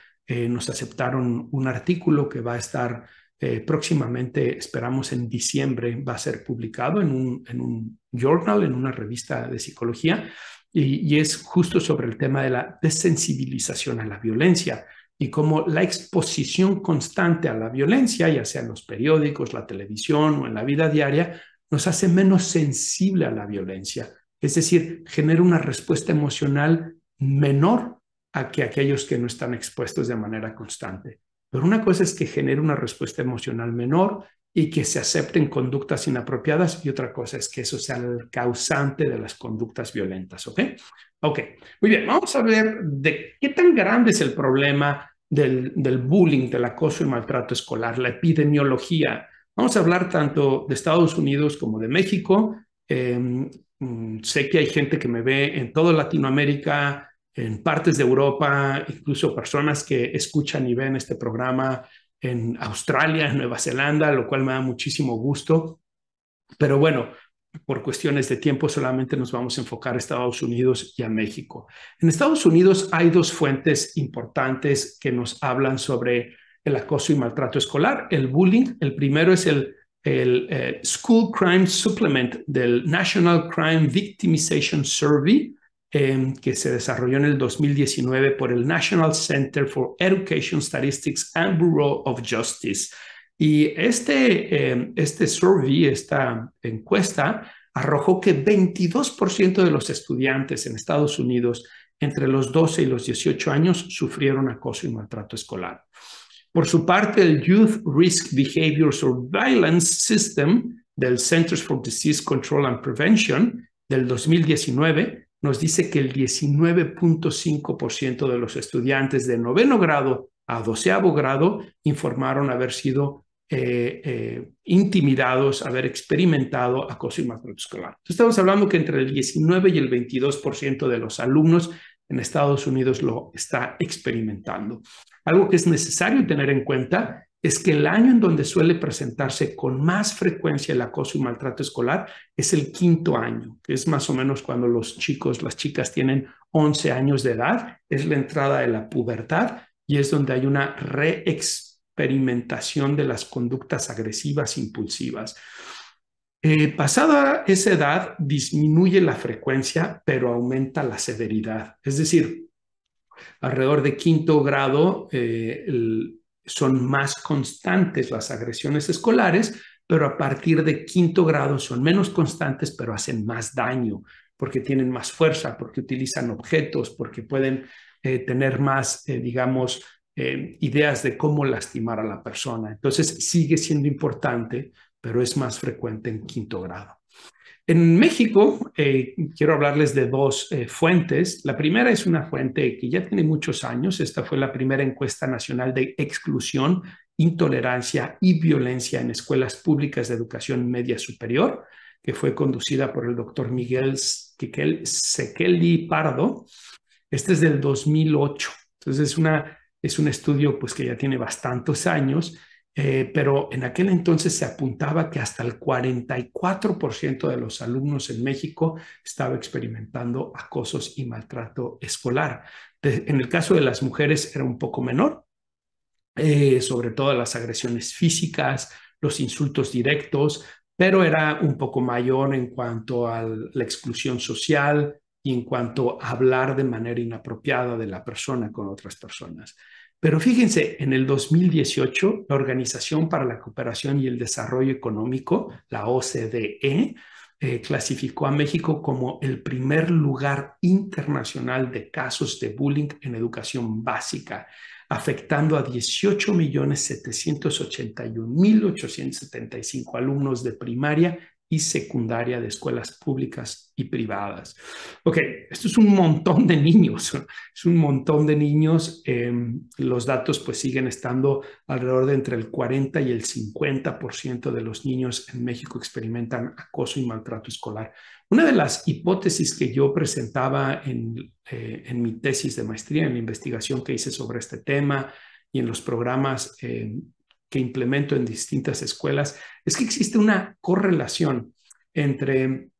nos aceptaron un artículo que va a estar próximamente, esperamos en diciembre, va a ser publicado en un journal, en una revista de psicología, y es justo sobre el tema de la desensibilización a la violencia y cómo la exposición constante a la violencia, ya sea en los periódicos, la televisión o en la vida diaria, nos hace menos sensible a la violencia. Es decir, genera una respuesta emocional menor a que aquellos que no están expuestos de manera constante. Pero una cosa es que genere una respuesta emocional menor y que se acepten conductas inapropiadas, y otra cosa es que eso sea el causante de las conductas violentas, ¿ok? Ok, muy bien, vamos a ver de qué tan grande es el problema del bullying, del acoso y maltrato escolar, la epidemiología. Vamos a hablar tanto de Estados Unidos como de México. Sé que hay gente que me ve en toda Latinoamérica, en partes de Europa, incluso personas que escuchan y ven este programa en Australia, en Nueva Zelanda, lo cual me da muchísimo gusto. Pero bueno, por cuestiones de tiempo solamente nos vamos a enfocar a Estados Unidos y a México. En Estados Unidos hay dos fuentes importantes que nos hablan sobre el acoso y maltrato escolar, el bullying. El primero es el School Crime Supplement del National Crime Victimization Survey, que se desarrolló en el 2019 por el National Center for Education Statistics and Bureau of Justice. Y este survey, esta encuesta, arrojó que 22% de los estudiantes en Estados Unidos entre los 12 y los 18 años sufrieron acoso y maltrato escolar. Por su parte, el Youth Risk Behavior Surveillance System del Centers for Disease Control and Prevention del 2019 nos dice que el 19.5% de los estudiantes de noveno grado a doceavo grado informaron haber sido intimidados, haber experimentado acoso y maltrato escolar. Entonces, estamos hablando que entre el 19 y el 22% de los alumnos en Estados Unidos lo está experimentando. Algo que es necesario tener en cuenta es que el año en donde suele presentarse con más frecuencia el acoso y maltrato escolar es el quinto año, que es más o menos cuando los chicos, las chicas tienen 11 años de edad, es la entrada de la pubertad y es donde hay una reexperimentación de las conductas agresivas impulsivas. Pasada esa edad, disminuye la frecuencia, pero aumenta la severidad. Es decir, alrededor de quinto grado son más constantes las agresiones escolares, pero a partir de quinto grado son menos constantes, pero hacen más daño, porque tienen más fuerza, porque utilizan objetos, porque pueden tener más, digamos, ideas de cómo lastimar a la persona. Entonces sigue siendo importante, pero es más frecuente en quinto grado. En México, quiero hablarles de dos fuentes. La primera es una fuente que ya tiene muchos años. Esta fue la primera encuesta nacional de exclusión, intolerancia y violencia en escuelas públicas de educación media superior, que fue conducida por el doctor Miguel Sekeli Pardo. Este es del 2008. Entonces es un estudio pues, que ya tiene bastantes años. Pero en aquel entonces se apuntaba que hasta el 44% de los alumnos en México estaba experimentando acosos y maltrato escolar. En el caso de las mujeres era un poco menor, sobre todo las agresiones físicas, los insultos directos, pero era un poco mayor en cuanto a la exclusión social y en cuanto a hablar de manera inapropiada de la persona con otras personas. Pero fíjense, en el 2018, la Organización para la Cooperación y el Desarrollo Económico, la OCDE, clasificó a México como el primer lugar internacional de casos de bullying en educación básica, afectando a 18.781.875 alumnos de primaria y secundaria de escuelas públicas y privadas. Ok, esto es un montón de niños, es un montón de niños. Los datos pues siguen estando alrededor de entre el 40 y el 50% de los niños en México experimentan acoso y maltrato escolar. Una de las hipótesis que yo presentaba en mi tesis de maestría, en la investigación que hice sobre este tema y en los programas que implemento en distintas escuelas, es que existe una correlación entre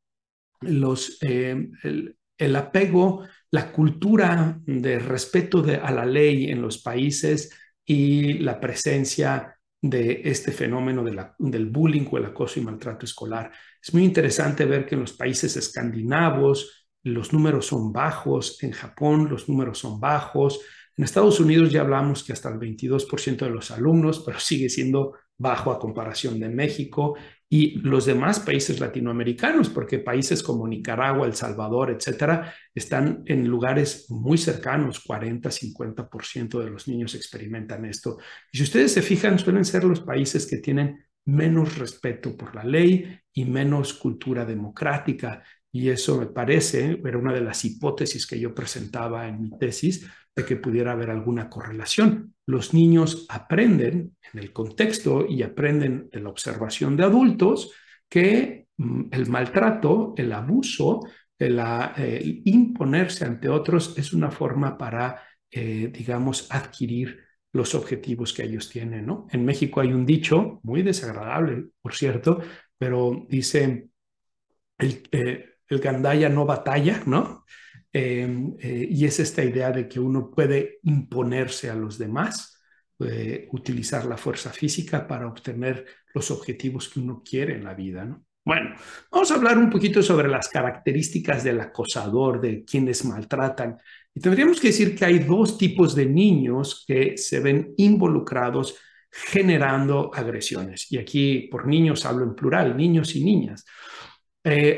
el apego, la cultura de respeto a la ley en los países y la presencia de este fenómeno del bullying o el acoso y maltrato escolar. Es muy interesante ver que en los países escandinavos los números son bajos, en Japón los números son bajos, en Estados Unidos ya hablamos que hasta el 22% de los alumnos, pero sigue siendo bajo a comparación de México y los demás países latinoamericanos, porque países como Nicaragua, El Salvador, etcétera, están en lugares muy cercanos, 40-50% de los niños experimentan esto. Y si ustedes se fijan, suelen ser los países que tienen menos respeto por la ley y menos cultura democrática. Y eso me parece, era una de las hipótesis que yo presentaba en mi tesis, de que pudiera haber alguna correlación. Los niños aprenden en el contexto y aprenden de la observación de adultos que el maltrato, el abuso, el imponerse ante otros es una forma para, digamos, adquirir los objetivos que ellos tienen, ¿no? En México hay un dicho muy desagradable, por cierto, pero dice, el gandaya no batalla, ¿no? Y es esta idea de que uno puede imponerse a los demás, utilizar la fuerza física para obtener los objetivos que uno quiere en la vida, ¿no? Bueno, vamos a hablar un poquito sobre las características del acosador, de quienes maltratan. Y tendríamos que decir que hay dos tipos de niños que se ven involucrados generando agresiones. Y aquí por niños hablo en plural, niños y niñas.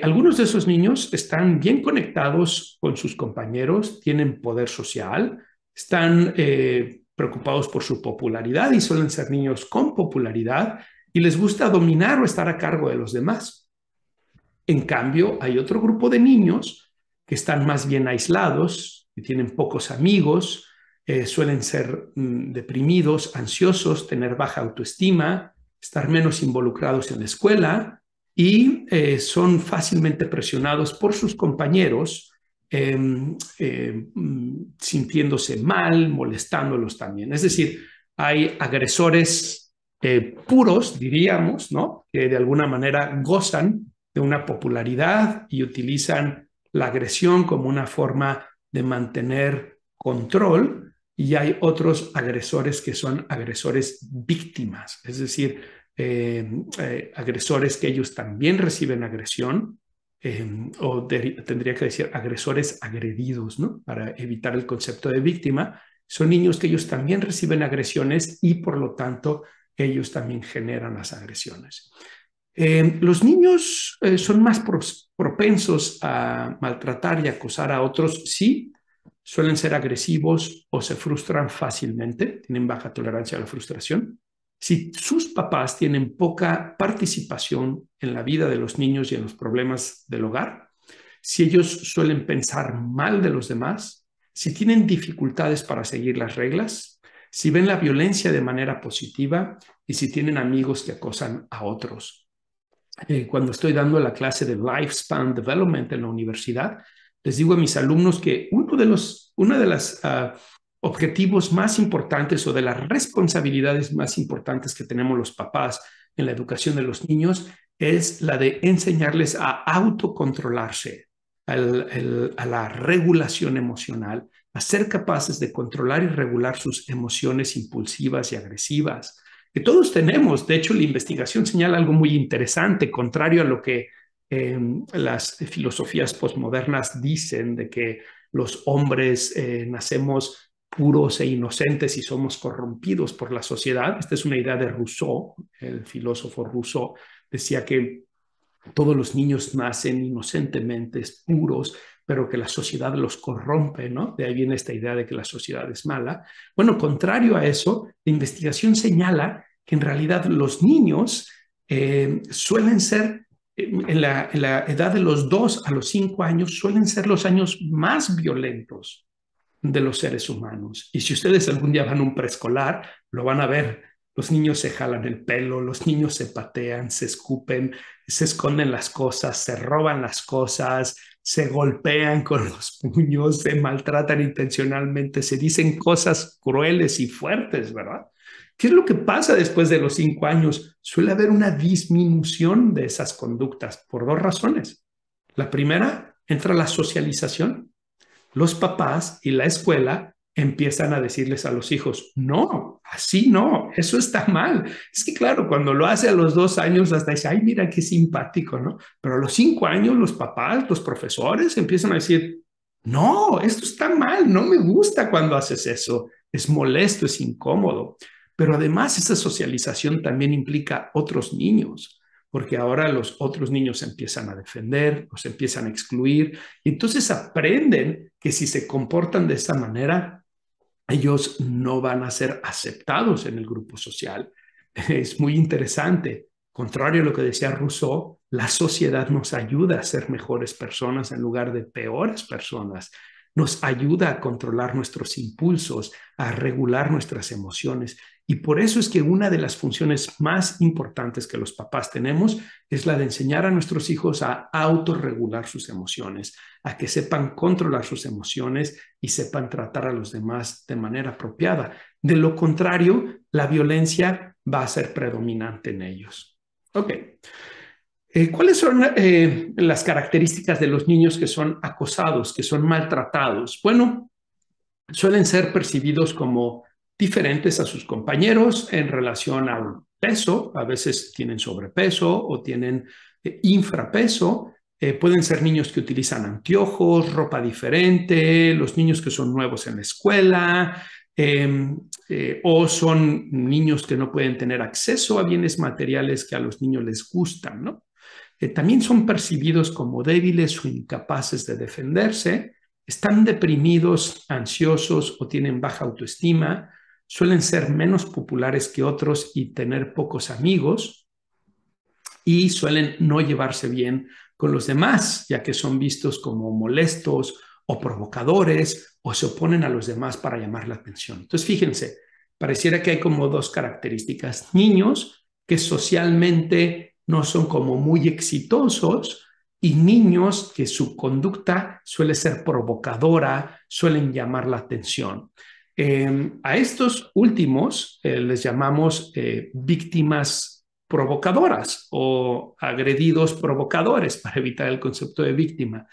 Algunos de esos niños están bien conectados con sus compañeros, tienen poder social, están preocupados por su popularidad y suelen ser niños con popularidad y les gusta dominar o estar a cargo de los demás. En cambio, hay otro grupo de niños que están más bien aislados, que tienen pocos amigos, suelen ser deprimidos, ansiosos, tener baja autoestima, estar menos involucrados en la escuela y son fácilmente presionados por sus compañeros, sintiéndose mal, molestándolos también. Es decir, hay agresores puros, diríamos, ¿no? Que de alguna manera gozan de una popularidad y utilizan la agresión como una forma de mantener control, y hay otros agresores que son agresores víctimas, es decir, agresores que ellos también reciben agresión, tendría que decir agresores agredidos, ¿no? Para evitar el concepto de víctima. Son niños que ellos también reciben agresiones y por lo tanto ellos también generan las agresiones. Los niños son más propensos a maltratar y acosar a otros, sí, suelen ser agresivos o se frustran fácilmente, tienen baja tolerancia a la frustración. Si sus papás tienen poca participación en la vida de los niños y en los problemas del hogar, si ellos suelen pensar mal de los demás, si tienen dificultades para seguir las reglas, si ven la violencia de manera positiva y si tienen amigos que acosan a otros. Cuando estoy dando la clase de Lifespan Development en la universidad, les digo a mis alumnos que uno de los objetivos más importantes o de las responsabilidades más importantes que tenemos los papás en la educación de los niños es la de enseñarles a autocontrolarse, a la regulación emocional, a ser capaces de controlar y regular sus emociones impulsivas y agresivas que todos tenemos. De hecho, la investigación señala algo muy interesante, contrario a lo que las filosofías postmodernas dicen de que los hombres nacemos puros e inocentes y somos corrompidos por la sociedad. Esta es una idea de Rousseau, el filósofo Rousseau decía que todos los niños nacen inocentemente, puros, pero que la sociedad los corrompe, ¿no? De ahí viene esta idea de que la sociedad es mala. Bueno, contrario a eso, la investigación señala que en realidad los niños suelen ser, en la edad de los 2 a los 5 años, suelen ser los años más violentos de los seres humanos. Y si ustedes algún día van a un preescolar, lo van a ver. Los niños se jalan el pelo, los niños se patean, se escupen, se esconden las cosas, se roban las cosas, se golpean con los puños, se maltratan intencionalmente, se dicen cosas crueles y fuertes, ¿verdad? ¿Qué es lo que pasa después de los 5 años? Suele haber una disminución de esas conductas por dos razones. La primera, entra la socialización. Los papás y la escuela empiezan a decirles a los hijos, no, así no, eso está mal. Es que claro, cuando lo hace a los 2 años, hasta dice, ay, mira qué simpático, ¿no? Pero a los 5 años, los papás, los profesores empiezan a decir, no, esto está mal, no me gusta cuando haces eso, es molesto, es incómodo. Pero además esa socialización también implica otros niños, porque ahora los otros niños se empiezan a defender, los empiezan a excluir, y entonces aprenden que si se comportan de esa manera, ellos no van a ser aceptados en el grupo social. Es muy interesante. Contrario a lo que decía Rousseau, la sociedad nos ayuda a ser mejores personas en lugar de peores personas. Nos ayuda a controlar nuestros impulsos, a regular nuestras emociones. Y por eso es que una de las funciones más importantes que los papás tenemos es la de enseñar a nuestros hijos a autorregular sus emociones, a que sepan controlar sus emociones y sepan tratar a los demás de manera apropiada. De lo contrario, la violencia va a ser predominante en ellos. Ok. ¿Cuáles son las características de los niños que son acosados, que son maltratados? Bueno, suelen ser percibidos como diferentes a sus compañeros en relación al peso. A veces tienen sobrepeso o tienen infrapeso. Pueden ser niños que utilizan anteojos, ropa diferente, los niños que son nuevos en la escuela, o son niños que no pueden tener acceso a bienes materiales que a los niños les gustan, ¿no? También son percibidos como débiles o incapaces de defenderse, están deprimidos, ansiosos o tienen baja autoestima, suelen ser menos populares que otros y tener pocos amigos, y suelen no llevarse bien con los demás, ya que son vistos como molestos o provocadores o se oponen a los demás para llamar la atención. Entonces, fíjense, pareciera que hay como dos características. Niños que socialmente no son como muy exitosos y niños que su conducta suele ser provocadora, suelen llamar la atención. A estos últimos les llamamos víctimas provocadoras o agredidos provocadores para evitar el concepto de víctima.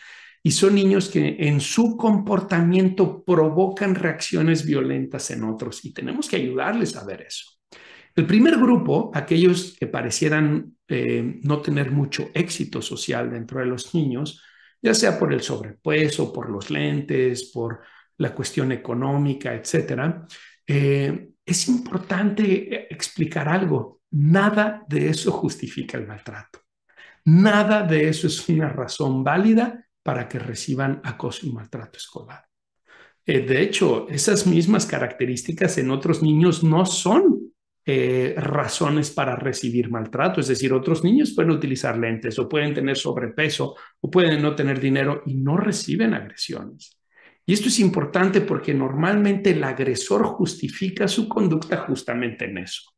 Y son niños que en su comportamiento provocan reacciones violentas en otros y tenemos que ayudarles a ver eso. El primer grupo, aquellos que parecieran no tener mucho éxito social dentro de los niños, ya sea por el sobrepeso, por los lentes, por la cuestión económica, etcétera, es importante explicar algo. Nada de eso justifica el maltrato. Nada de eso es una razón válida para que reciban acoso y maltrato escolar. De hecho, esas mismas características en otros niños no son razones para recibir maltrato. Es decir, otros niños pueden utilizar lentes o pueden tener sobrepeso o pueden no tener dinero y no reciben agresiones. Y esto es importante porque normalmente el agresor justifica su conducta justamente en eso.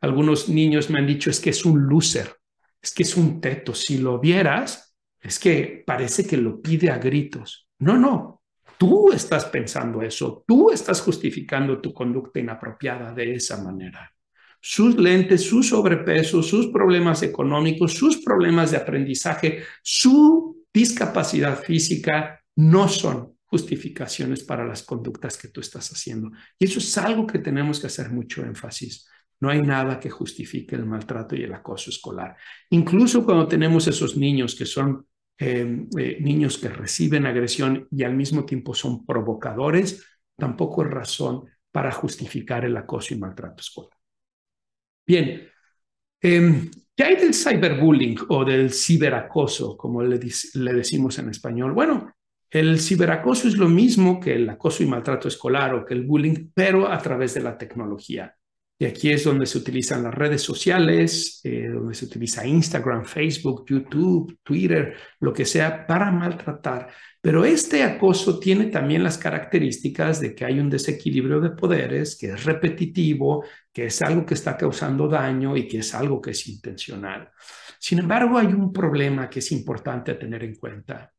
Algunos niños me han dicho es que es un loser, es que es un teto. Si lo vieras, es que parece que lo pide a gritos. No, no. Tú estás pensando eso, tú estás justificando tu conducta inapropiada de esa manera. Sus lentes, su sobrepeso, sus problemas económicos, sus problemas de aprendizaje, su discapacidad física no son justificaciones para las conductas que tú estás haciendo. Y eso es algo que tenemos que hacer mucho énfasis. No hay nada que justifique el maltrato y el acoso escolar. Incluso cuando tenemos esos niños que son niños que reciben agresión y al mismo tiempo son provocadores, tampoco es razón para justificar el acoso y maltrato escolar. Bien, ¿qué hay del cyberbullying o del ciberacoso, como le decimos en español? Bueno, el ciberacoso es lo mismo que el acoso y maltrato escolar o que el bullying, pero a través de la tecnología. Y aquí es donde se utilizan las redes sociales, donde se utiliza Instagram, Facebook, YouTube, Twitter, lo que sea, para maltratar. Pero este acoso tiene también las características de que hay un desequilibrio de poderes, que es repetitivo, que es algo que está causando daño y que es algo que es intencional. Sin embargo, hay un problema que es importante tener en cuenta.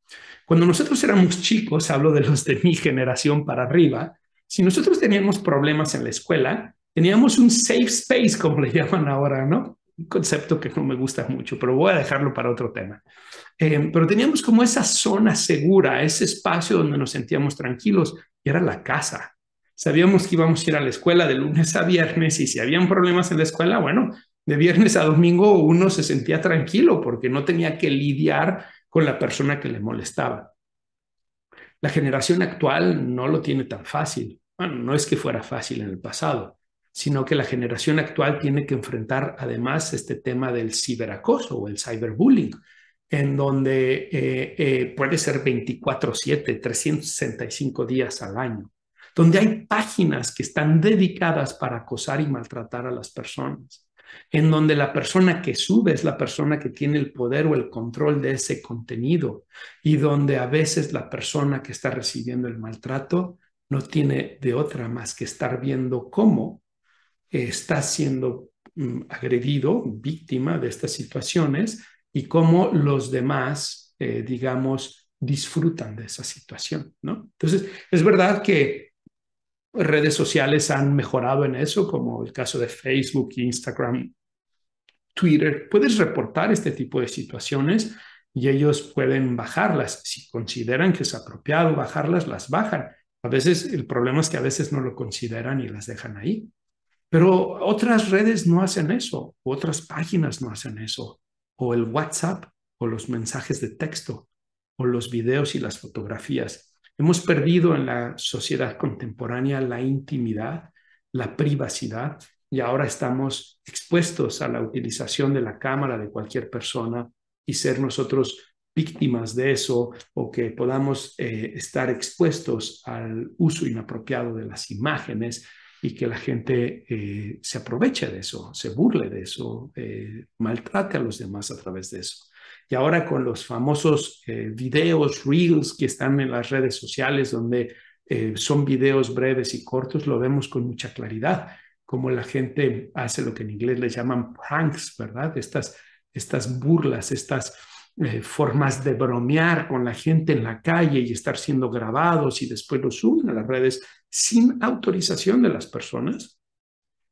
Cuando nosotros éramos chicos, hablo de los de mi generación para arriba, si nosotros teníamos problemas en la escuela, teníamos un safe space, como le llaman ahora, ¿no? Un concepto que no me gusta mucho, pero voy a dejarlo para otro tema. Pero teníamos como esa zona segura, ese espacio donde nos sentíamos tranquilos, y era la casa. Sabíamos que íbamos a ir a la escuela de lunes a viernes y si habían problemas en la escuela, bueno, de viernes a domingo uno se sentía tranquilo porque no tenía que lidiar con la persona que le molestaba. La generación actual no lo tiene tan fácil. Bueno, no es que fuera fácil en el pasado, sino que la generación actual tiene que enfrentar además este tema del ciberacoso o el cyberbullying, en donde puede ser 24/7, 365 días al año, donde hay páginas que están dedicadas para acosar y maltratar a las personas. en donde la persona que sube es la persona que tiene el poder o el control de ese contenido y donde a veces la persona que está recibiendo el maltrato no tiene de otra más que estar viendo cómo está siendo agredido, víctima de estas situaciones y cómo los demás, digamos, disfrutan de esa situación, ¿no? Entonces, es verdad que redes sociales han mejorado en eso, como el caso de Facebook, Instagram, Twitter. Puedes reportar este tipo de situaciones y ellos pueden bajarlas. Si consideran que es apropiado bajarlas, las bajan. A veces el problema es que a veces no lo consideran y las dejan ahí. Pero otras redes no hacen eso, otras páginas no hacen eso, o el WhatsApp, o los mensajes de texto, o los videos y las fotografías. Hemos perdido en la sociedad contemporánea la intimidad, la privacidad, y ahora estamos expuestos a la utilización de la cámara de cualquier persona y ser nosotros víctimas de eso o que podamos estar expuestos al uso inapropiado de las imágenes y que la gente se aproveche de eso, se burle de eso, maltrate a los demás a través de eso. Y ahora con los famosos videos, reels que están en las redes sociales, donde son videos breves y cortos, lo vemos con mucha claridad, como la gente hace lo que en inglés le llaman pranks, ¿verdad? Estas burlas, estas formas de bromear con la gente en la calle y estar siendo grabados y después los suben a las redes sin autorización de las personas.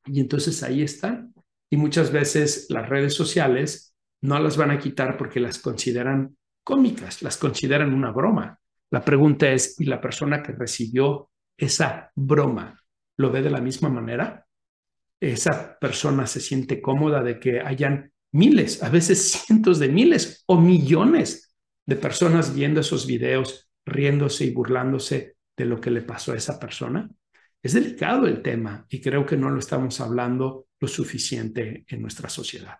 Y entonces ahí están. Y muchas veces las redes sociales no las van a quitar porque las consideran cómicas, las consideran una broma. La pregunta es, ¿y la persona que recibió esa broma lo ve de la misma manera? Esa persona se siente cómoda de que hayan miles, a veces cientos de miles o millones de personas viendo esos videos, riéndose y burlándose de lo que le pasó a esa persona. Es delicado el tema y creo que no lo estamos hablando lo suficiente en nuestra sociedad.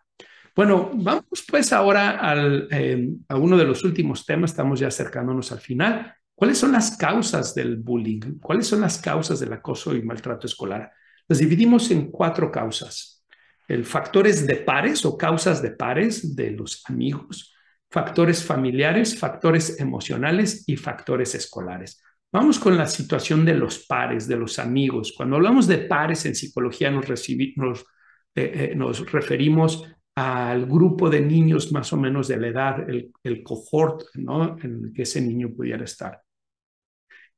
Bueno, vamos pues ahora a uno de los últimos temas, estamos ya acercándonos al final. ¿Cuáles son las causas del bullying? ¿Cuáles son las causas del acoso y maltrato escolar? Las dividimos en 4 causas. El factores de pares o causas de pares de los amigos, factores familiares, factores emocionales y factores escolares. Vamos con la situación de los pares, de los amigos. Cuando hablamos de pares en psicología nos referimos al grupo de niños más o menos de la edad, el cohort, ¿no? En el que ese niño pudiera estar.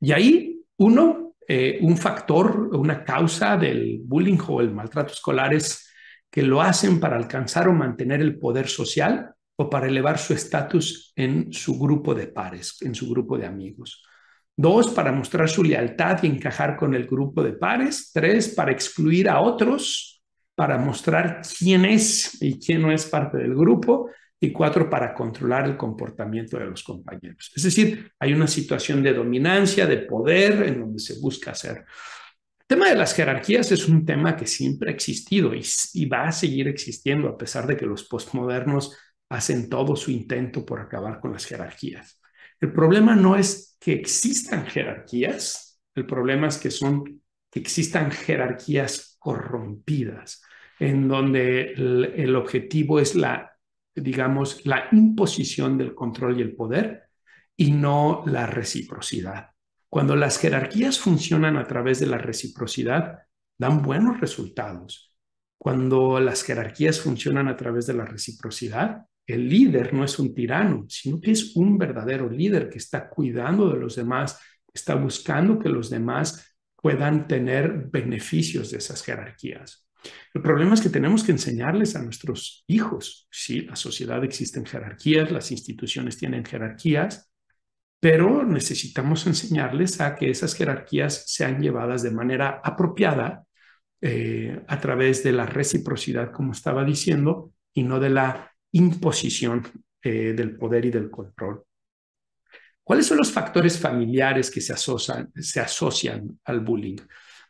Y ahí un factor, una causa del bullying o el maltrato escolar es que lo hacen para alcanzar o mantener el poder social o para elevar su estatus en su grupo de pares, en su grupo de amigos. 2, para mostrar su lealtad y encajar con el grupo de pares. 3, para excluir a otros, para mostrar quién es y quién no es parte del grupo. Y 4, para controlar el comportamiento de los compañeros. Es decir, hay una situación de dominancia, de poder, en donde se busca hacer. El tema de las jerarquías es un tema que siempre ha existido y va a seguir existiendo, a pesar de que los postmodernos hacen todo su intento por acabar con las jerarquías. El problema no es que existan jerarquías, el problema es que existan jerarquías corrompidas, en donde el objetivo es digamos, la imposición del control y el poder y no la reciprocidad. Cuando las jerarquías funcionan a través de la reciprocidad, dan buenos resultados. Cuando las jerarquías funcionan a través de la reciprocidad, el líder no es un tirano, sino que es un verdadero líder que está cuidando de los demás, está buscando que los demás puedan tener beneficios de esas jerarquías. El problema es que tenemos que enseñarles a nuestros hijos. Sí, la sociedad existen jerarquías, las instituciones tienen jerarquías, pero necesitamos enseñarles a que esas jerarquías sean llevadas de manera apropiada a través de la reciprocidad, como estaba diciendo, y no de la imposición del poder y del control. ¿Cuáles son los factores familiares que se asocian al bullying?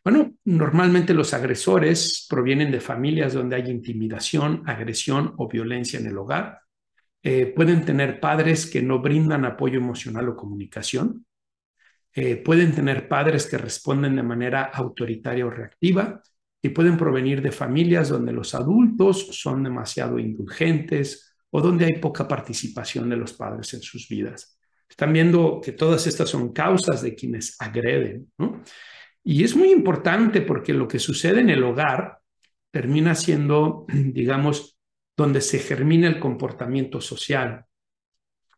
Bueno, normalmente los agresores provienen de familias donde hay intimidación, agresión o violencia en el hogar. Pueden tener padres que no brindan apoyo emocional o comunicación. Pueden tener padres que responden de manera autoritaria o reactiva y pueden provenir de familias donde los adultos son demasiado indulgentes o donde hay poca participación de los padres en sus vidas. Están viendo que todas estas son causas de quienes agreden, ¿no? Y es muy importante porque lo que sucede en el hogar termina siendo, digamos, donde se germina el comportamiento social.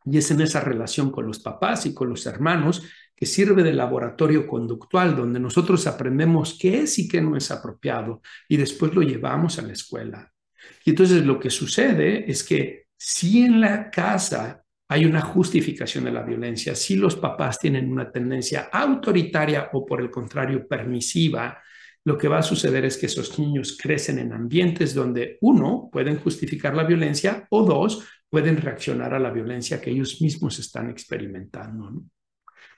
Y es en esa relación con los papás y con los hermanos que sirve de laboratorio conductual, donde nosotros aprendemos qué es y qué no es apropiado y después lo llevamos a la escuela. Y entonces lo que sucede es que si en la casa hay una justificación de la violencia, si los papás tienen una tendencia autoritaria o por el contrario permisiva, lo que va a suceder es que esos niños crecen en ambientes donde, uno, pueden justificar la violencia o dos, pueden reaccionar a la violencia que ellos mismos están experimentando, ¿no?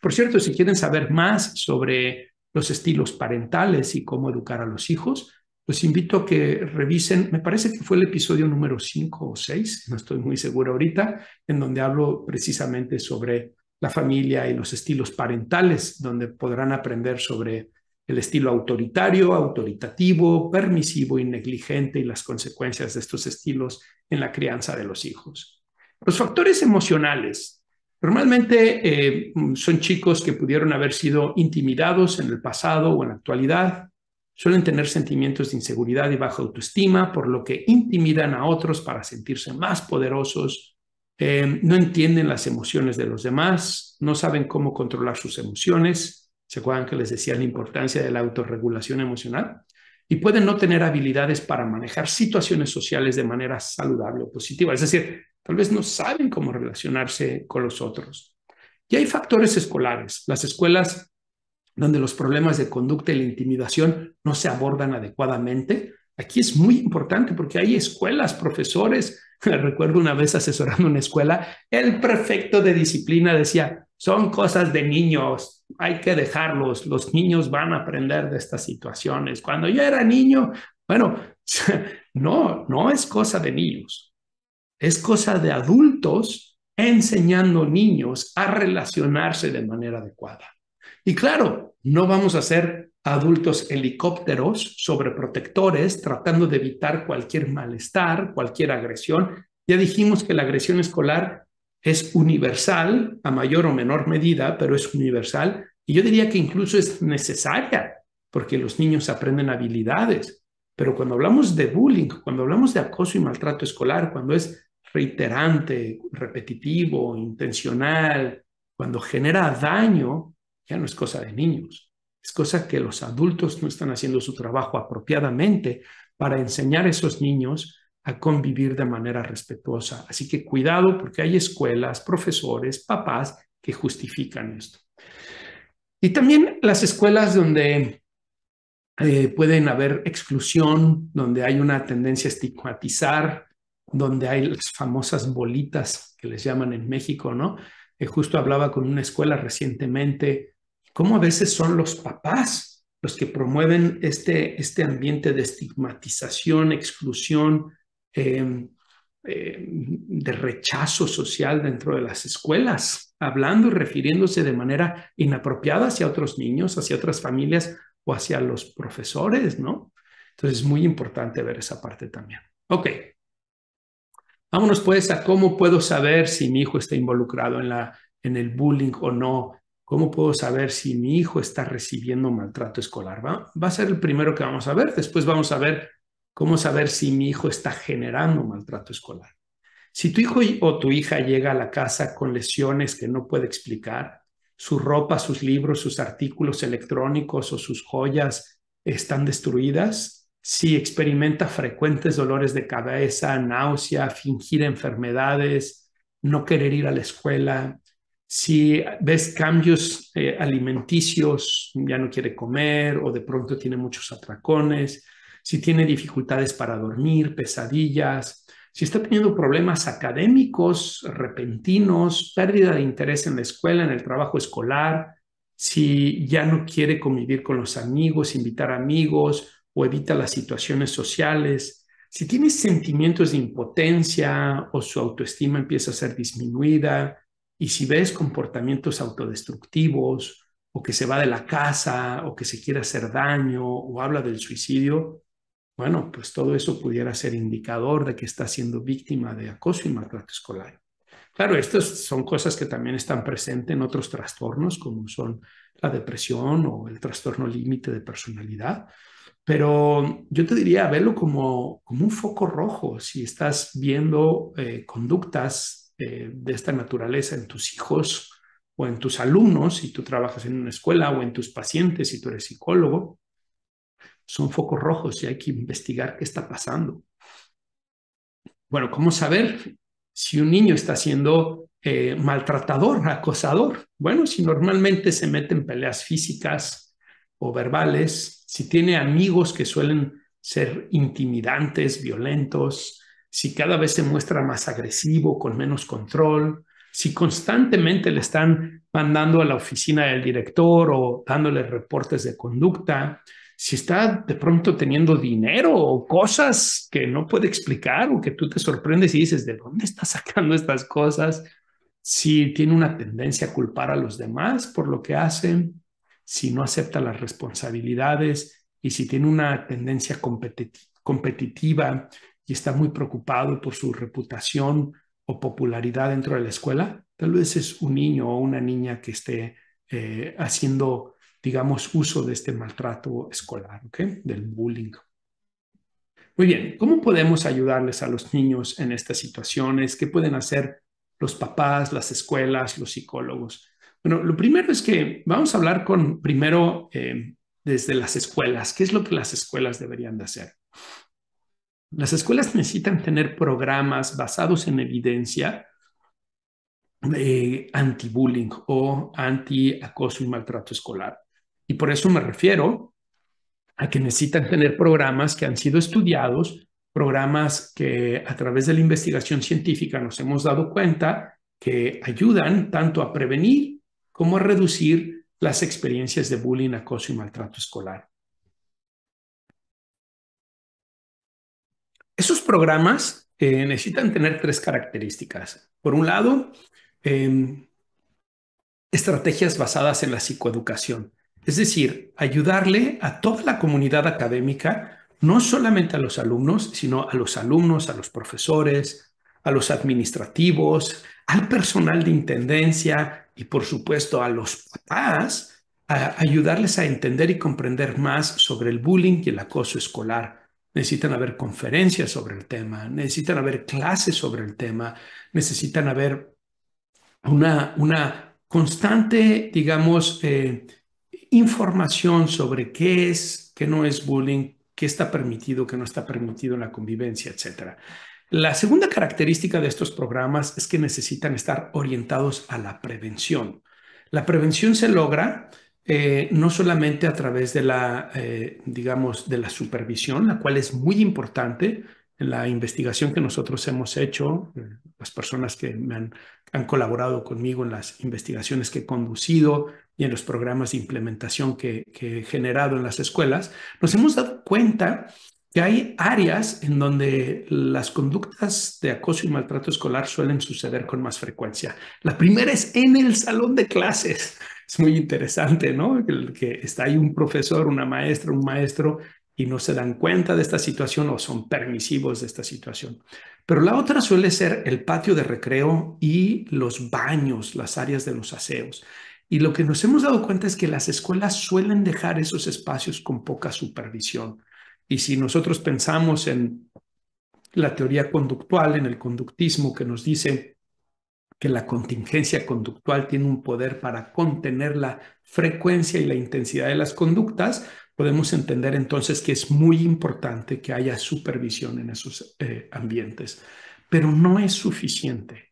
Por cierto, si quieren saber más sobre los estilos parentales y cómo educar a los hijos, los invito a que revisen, me parece que fue el episodio número 5 o 6, no estoy muy seguro ahorita, en donde hablo precisamente sobre la familia y los estilos parentales, donde podrán aprender sobre el estilo autoritario, autoritativo, permisivo y negligente y las consecuencias de estos estilos en la crianza de los hijos. Los factores emocionales. Normalmente son chicos que pudieron haber sido intimidados en el pasado o en la actualidad. Suelen tener sentimientos de inseguridad y baja autoestima, por lo que intimidan a otros para sentirse más poderosos. No entienden las emociones de los demás, no saben cómo controlar sus emociones. ¿Se acuerdan que les decía la importancia de la autorregulación emocional? Y pueden no tener habilidades para manejar situaciones sociales de manera saludable o positiva. Es decir, tal vez no saben cómo relacionarse con los otros. Y hay factores escolares. Las escuelas donde los problemas de conducta y la intimidación no se abordan adecuadamente. Aquí es muy importante porque hay escuelas, profesores. Recuerdo una vez asesorando una escuela, el prefecto de disciplina decía, son cosas de niños, hay que dejarlos, los niños van a aprender de estas situaciones. Cuando yo era niño, bueno, no es cosa de niños, es cosa de adultos enseñando niños a relacionarse de manera adecuada. Y claro, no vamos a ser adultos helicópteros sobreprotectores tratando de evitar cualquier malestar, cualquier agresión. Ya dijimos que la agresión escolar es universal a mayor o menor medida, pero es universal. Y yo diría que incluso es necesaria porque los niños aprenden habilidades. Pero cuando hablamos de bullying, cuando hablamos de acoso y maltrato escolar, cuando es reiterante, repetitivo, intencional, cuando genera daño, ya no es cosa de niños, es cosa que los adultos no están haciendo su trabajo apropiadamente para enseñar a esos niños a convivir de manera respetuosa. Así que cuidado porque hay escuelas, profesores, papás que justifican esto. Y también las escuelas donde pueden haber exclusión, donde hay una tendencia a estigmatizar, donde hay las famosas bolitas que les llaman en México, ¿no? Justo hablaba con una escuela recientemente, cómo a veces son los papás los que promueven este ambiente de estigmatización, exclusión, de rechazo social dentro de las escuelas, hablando y refiriéndose de manera inapropiada hacia otros niños, hacia otras familias o hacia los profesores, ¿no? Entonces es muy importante ver esa parte también. Ok. Vámonos pues a cómo puedo saber si mi hijo está involucrado en el bullying o no. ¿Cómo puedo saber si mi hijo está recibiendo maltrato escolar? Va a ser el primero que vamos a ver. Después vamos a ver cómo saber si mi hijo está generando maltrato escolar. Si tu hijo o tu hija llega a la casa con lesiones que no puede explicar, su ropa, sus libros, sus artículos electrónicos o sus joyas están destruidas, si experimenta frecuentes dolores de cabeza, náusea, fingir enfermedades, no querer ir a la escuela, si ves cambios alimenticios, ya no quiere comer o de pronto tiene muchos atracones, si tiene dificultades para dormir, pesadillas, si está teniendo problemas académicos repentinos, pérdida de interés en la escuela, en el trabajo escolar, si ya no quiere convivir con los amigos, invitar amigos o evita las situaciones sociales, si tiene sentimientos de impotencia o su autoestima empieza a ser disminuida, y si ves comportamientos autodestructivos o que se va de la casa, o que se quiere hacer daño, o habla del suicidio, bueno, pues todo eso pudiera ser indicador de que está siendo víctima de acoso y maltrato escolar. Claro, estas son cosas que también están presentes en otros trastornos, como son la depresión o el trastorno límite de personalidad, pero yo te diría, verlo como un foco rojo si estás viendo conductas de esta naturaleza en tus hijos o en tus alumnos, si tú trabajas en una escuela, o en tus pacientes, si tú eres psicólogo. Son focos rojos y hay que investigar qué está pasando. Bueno, ¿cómo saber si un niño está siendo maltratador, acosador? Bueno, si normalmente se mete en peleas físicas o verbales, si tiene amigos que suelen ser intimidantes, violentos, si cada vez se muestra más agresivo, con menos control, si constantemente le están mandando a la oficina del director o dándole reportes de conducta, si está de pronto teniendo dinero o cosas que no puede explicar o que tú te sorprendes y dices, ¿de dónde está sacando estas cosas? Si tiene una tendencia a culpar a los demás por lo que hacen, si no acepta las responsabilidades y si tiene una tendencia competitiva y está muy preocupado por su reputación o popularidad dentro de la escuela, tal vez es un niño o una niña que esté haciendo, digamos, uso de este maltrato escolar, ¿ok? Del bullying. Muy bien, ¿cómo podemos ayudarles a los niños en estas situaciones? ¿Qué pueden hacer los papás, las escuelas, los psicólogos? Bueno, lo primero es que vamos a hablar primero desde las escuelas. ¿Qué es lo que las escuelas deberían de hacer? Las escuelas necesitan tener programas basados en evidencia anti-bullying o anti-acoso y maltrato escolar. Y por eso me refiero a que necesitan tener programas que han sido estudiados, programas que a través de la investigación científica nos hemos dado cuenta que ayudan tanto a prevenir como a reducir las experiencias de bullying, acoso y maltrato escolar. Esos programas necesitan tener tres características. Por un lado, estrategias basadas en la psicoeducación, es decir, ayudarle a toda la comunidad académica, no solamente a los alumnos, sino a los alumnos, a los profesores, a los administrativos, al personal de intendencia y por supuesto a los papás, a ayudarles a entender y comprender más sobre el bullying y el acoso escolar. Necesitan haber conferencias sobre el tema, necesitan haber clases sobre el tema, necesitan haber una constante, digamos, información sobre qué es, qué no es bullying, qué está permitido, qué no está permitido en la convivencia, etcétera. La segunda característica de estos programas es que necesitan estar orientados a la prevención. La prevención se logra no solamente a través de digamos, de la supervisión, la cual es muy importante en la investigación que nosotros hemos hecho, las personas que han colaborado conmigo en las investigaciones que he conducido y en los programas de implementación que he generado en las escuelas, nos hemos dado cuenta que hay áreas en donde las conductas de acoso y maltrato escolar suelen suceder con más frecuencia. La primera es en el salón de clases. Es muy interesante, ¿no? Que está ahí un profesor, una maestra, un maestro y no se dan cuenta de esta situación o son permisivos de esta situación. Pero la otra suele ser el patio de recreo y los baños, las áreas de los aseos. Y lo que nos hemos dado cuenta es que las escuelas suelen dejar esos espacios con poca supervisión. Y si nosotros pensamos en la teoría conductual, en el conductismo que nos dice que la contingencia conductual tiene un poder para contener la frecuencia y la intensidad de las conductas, podemos entender entonces que es muy importante que haya supervisión en esos ambientes, pero no es suficiente.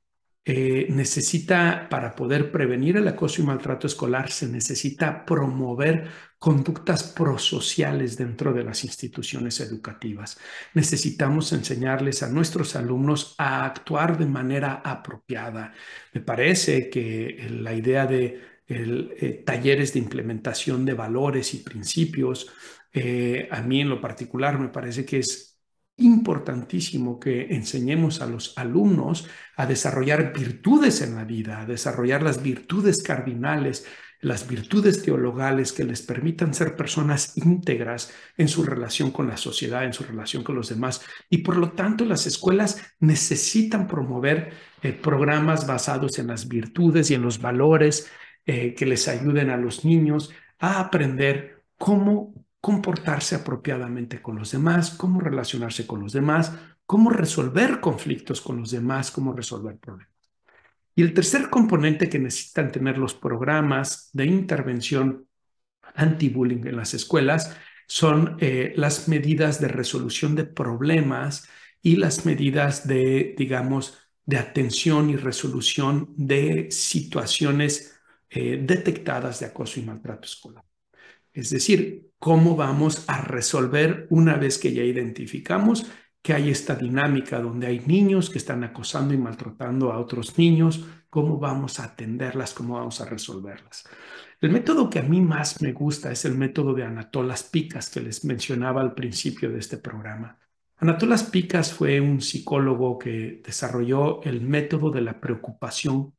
Para poder prevenir el acoso y maltrato escolar, se necesita promover conductas prosociales dentro de las instituciones educativas. Necesitamos enseñarles a nuestros alumnos a actuar de manera apropiada. Me parece que la idea de talleres de implementación de valores y principios, a mí en lo particular me parece que es importantísimo que enseñemos a los alumnos a desarrollar virtudes en la vida, a desarrollar las virtudes cardinales las virtudes teologales que les permitan ser personas íntegras en su relación con la sociedad, en su relación con los demás. Y por lo tanto, las escuelas necesitan promover programas basados en las virtudes y en los valores que les ayuden a los niños a aprender cómo comportarse apropiadamente con los demás, cómo relacionarse con los demás, cómo resolver conflictos con los demás, cómo resolver problemas. Y el tercer componente que necesitan tener los programas de intervención anti-bullying en las escuelas son las medidas de resolución de problemas y las medidas de, digamos, de atención y resolución de situaciones detectadas de acoso y maltrato escolar. Es decir, cómo vamos a resolver una vez que ya identificamos que hay esta dinámica donde hay niños que están acosando y maltratando a otros niños, cómo vamos a atenderlas, cómo vamos a resolverlas. El método que a mí más me gusta es el método de Anatolas Pikas que les mencionaba al principio de este programa. Anatolas Pikas fue un psicólogo que desarrolló el método de la preocupación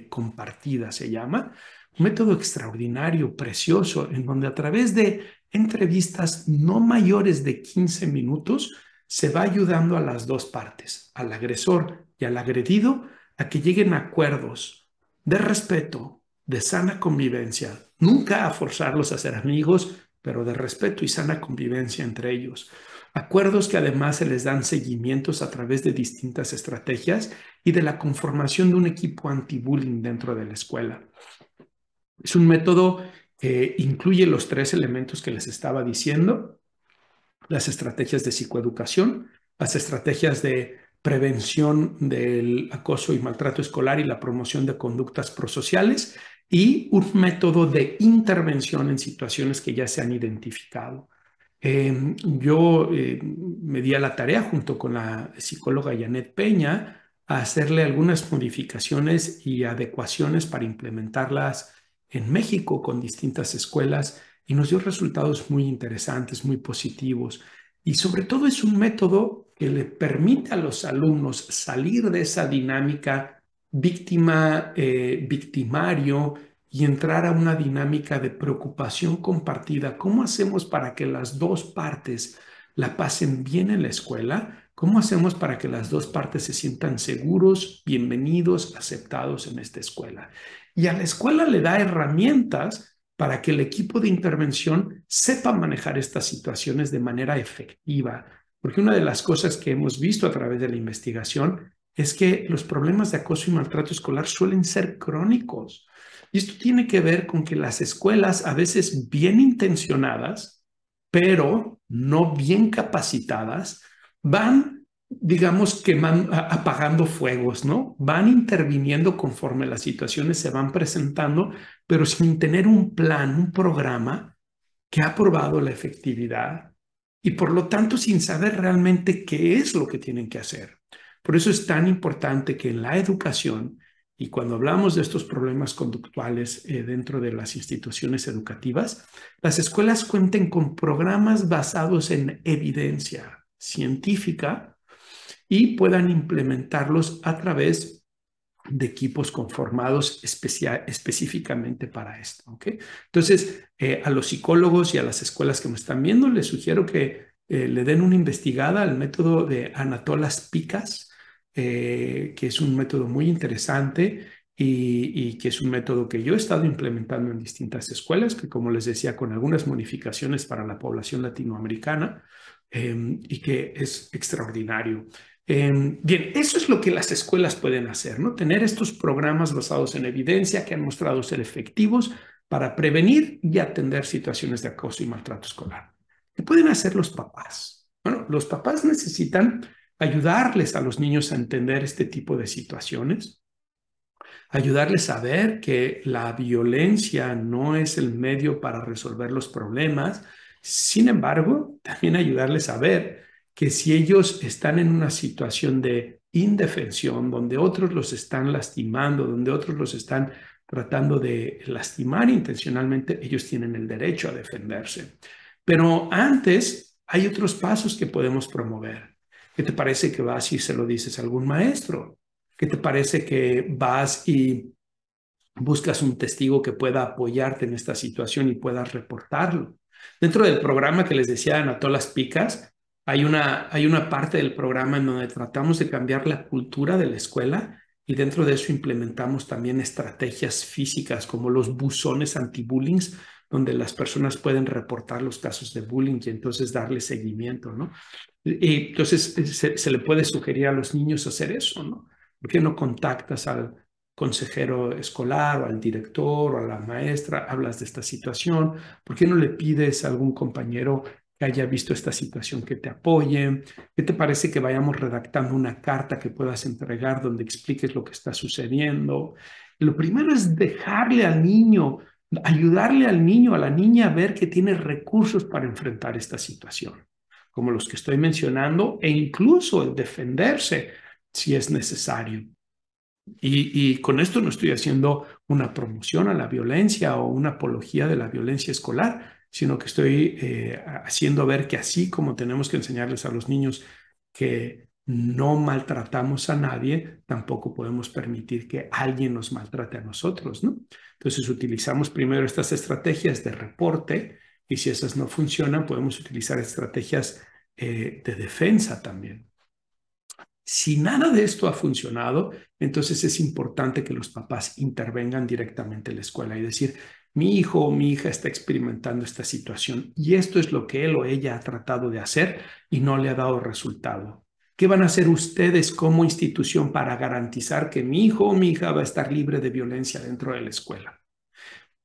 compartida, se llama, un método extraordinario, precioso, en donde a través de entrevistas no mayores de 15 minutos se va ayudando a las dos partes, al agresor y al agredido, a que lleguen a acuerdos de respeto, de sana convivencia, nunca a forzarlos a ser amigos, pero de respeto y sana convivencia entre ellos. Acuerdos que además se les dan seguimientos a través de distintas estrategias y de la conformación de un equipo anti-bullying dentro de la escuela. Es un método que incluye los tres elementos que les estaba diciendo: las estrategias de psicoeducación, las estrategias de prevención del acoso y maltrato escolar y la promoción de conductas prosociales, y un método de intervención en situaciones que ya se han identificado. Yo me di a la tarea junto con la psicóloga Janet Peña a hacerle algunas modificaciones y adecuaciones para implementarlas en México con distintas escuelas, y nos dio resultados muy interesantes, muy positivos. Y sobre todo es un método que le permite a los alumnos salir de esa dinámica víctima, victimario, y entrar a una dinámica de preocupación compartida. ¿Cómo hacemos para que las dos partes la pasen bien en la escuela? ¿Cómo hacemos para que las dos partes se sientan seguros, bienvenidos, aceptados en esta escuela? Y a la escuela le da herramientas para que el equipo de intervención sepa manejar estas situaciones de manera efectiva. Porque una de las cosas que hemos visto a través de la investigación es que los problemas de acoso y maltrato escolar suelen ser crónicos. Y esto tiene que ver con que las escuelas, a veces bien intencionadas, pero no bien capacitadas, van, digamos, apagando fuegos, ¿no? Van interviniendo conforme las situaciones se van presentando, pero sin tener un plan, un programa que ha probado la efectividad, y por lo tanto sin saber realmente qué es lo que tienen que hacer. Por eso es tan importante que en la educación, y cuando hablamos de estos problemas conductuales dentro de las instituciones educativas, las escuelas cuenten con programas basados en evidencia científica y puedan implementarlos a través de equipos conformados específicamente para esto. ¿Okay? Entonces, a los psicólogos y a las escuelas que me están viendo, les sugiero que le den una investigada al método de Anatolas Pikas, que es un método muy interesante y que es un método que yo he estado implementando en distintas escuelas, que como les decía, con algunas modificaciones para la población latinoamericana, y que es extraordinario. Bien, eso es lo que las escuelas pueden hacer, ¿no? Tener estos programas basados en evidencia que han mostrado ser efectivos para prevenir y atender situaciones de acoso y maltrato escolar. ¿Qué pueden hacer los papás? Bueno, los papás necesitan ayudarles a los niños a entender este tipo de situaciones, ayudarles a ver que la violencia no es el medio para resolver los problemas. Sin embargo, también ayudarles a ver que si ellos están en una situación de indefensión, donde otros los están lastimando, donde otros los están tratando de lastimar intencionalmente, ellos tienen el derecho a defenderse. Pero antes hay otros pasos que podemos promover. ¿Qué te parece que vas y se lo dices a algún maestro? ¿Qué te parece que vas y buscas un testigo que pueda apoyarte en esta situación y puedas reportarlo. Dentro del programa que les decía de Anató las Picas, hay una parte del programa en donde tratamos de cambiar la cultura de la escuela y dentro de eso implementamos también estrategias físicas como los buzones anti-bullying, donde las personas pueden reportar los casos de bullying y entonces darle seguimiento, ¿no? Y entonces se le puede sugerir a los niños hacer eso, ¿no? ¿Por qué no contactas al consejero escolar o al director o a la maestra? Hablas de esta situación. ¿Por qué no le pides a algún compañero que haya visto esta situación que te apoye? ¿Qué te parece que vayamos redactando una carta que puedas entregar donde expliques lo que está sucediendo? Y lo primero es dejarle al niño, ayudarle al niño, a la niña a ver que tiene recursos para enfrentar esta situación, como los que estoy mencionando, e incluso el defenderse si es necesario. Y con esto no estoy haciendo una promoción a la violencia o una apología de la violencia escolar, sino que estoy haciendo ver que así como tenemos que enseñarles a los niños que no maltratamos a nadie, tampoco podemos permitir que alguien nos maltrate a nosotros, ¿no? Entonces utilizamos primero estas estrategias de reporte y si esas no funcionan, podemos utilizar estrategias de defensa también. Si nada de esto ha funcionado, entonces es importante que los papás intervengan directamente en la escuela y decir, mi hijo o mi hija está experimentando esta situación y esto es lo que él o ella ha tratado de hacer y no le ha dado resultado. ¿Qué van a hacer ustedes como institución para garantizar que mi hijo o mi hija va a estar libre de violencia dentro de la escuela?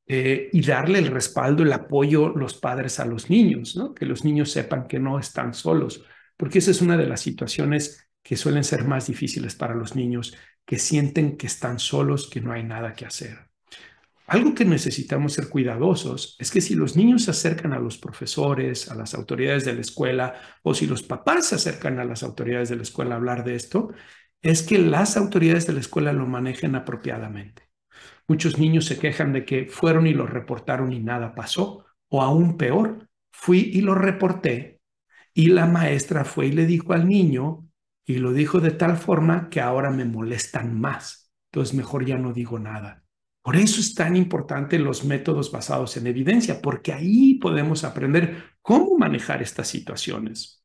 Y darle el respaldo, el apoyo los padres a los niños, ¿no? Que los niños sepan que no están solos, porque esa es una de las situaciones que suelen ser más difíciles para los niños, que sienten que están solos, que no hay nada que hacer. Algo que necesitamos ser cuidadosos es que si los niños se acercan a los profesores, a las autoridades de la escuela, o si los papás se acercan a las autoridades de la escuela a hablar de esto, es que las autoridades de la escuela lo manejen apropiadamente. Muchos niños se quejan de que fueron y lo reportaron y nada pasó. O aún peor, fui y lo reporté y la maestra fue y le dijo al niño y lo dijo de tal forma que ahora me molestan más. Entonces mejor ya no digo nada. Por eso es tan importante los métodos basados en evidencia, porque ahí podemos aprender cómo manejar estas situaciones.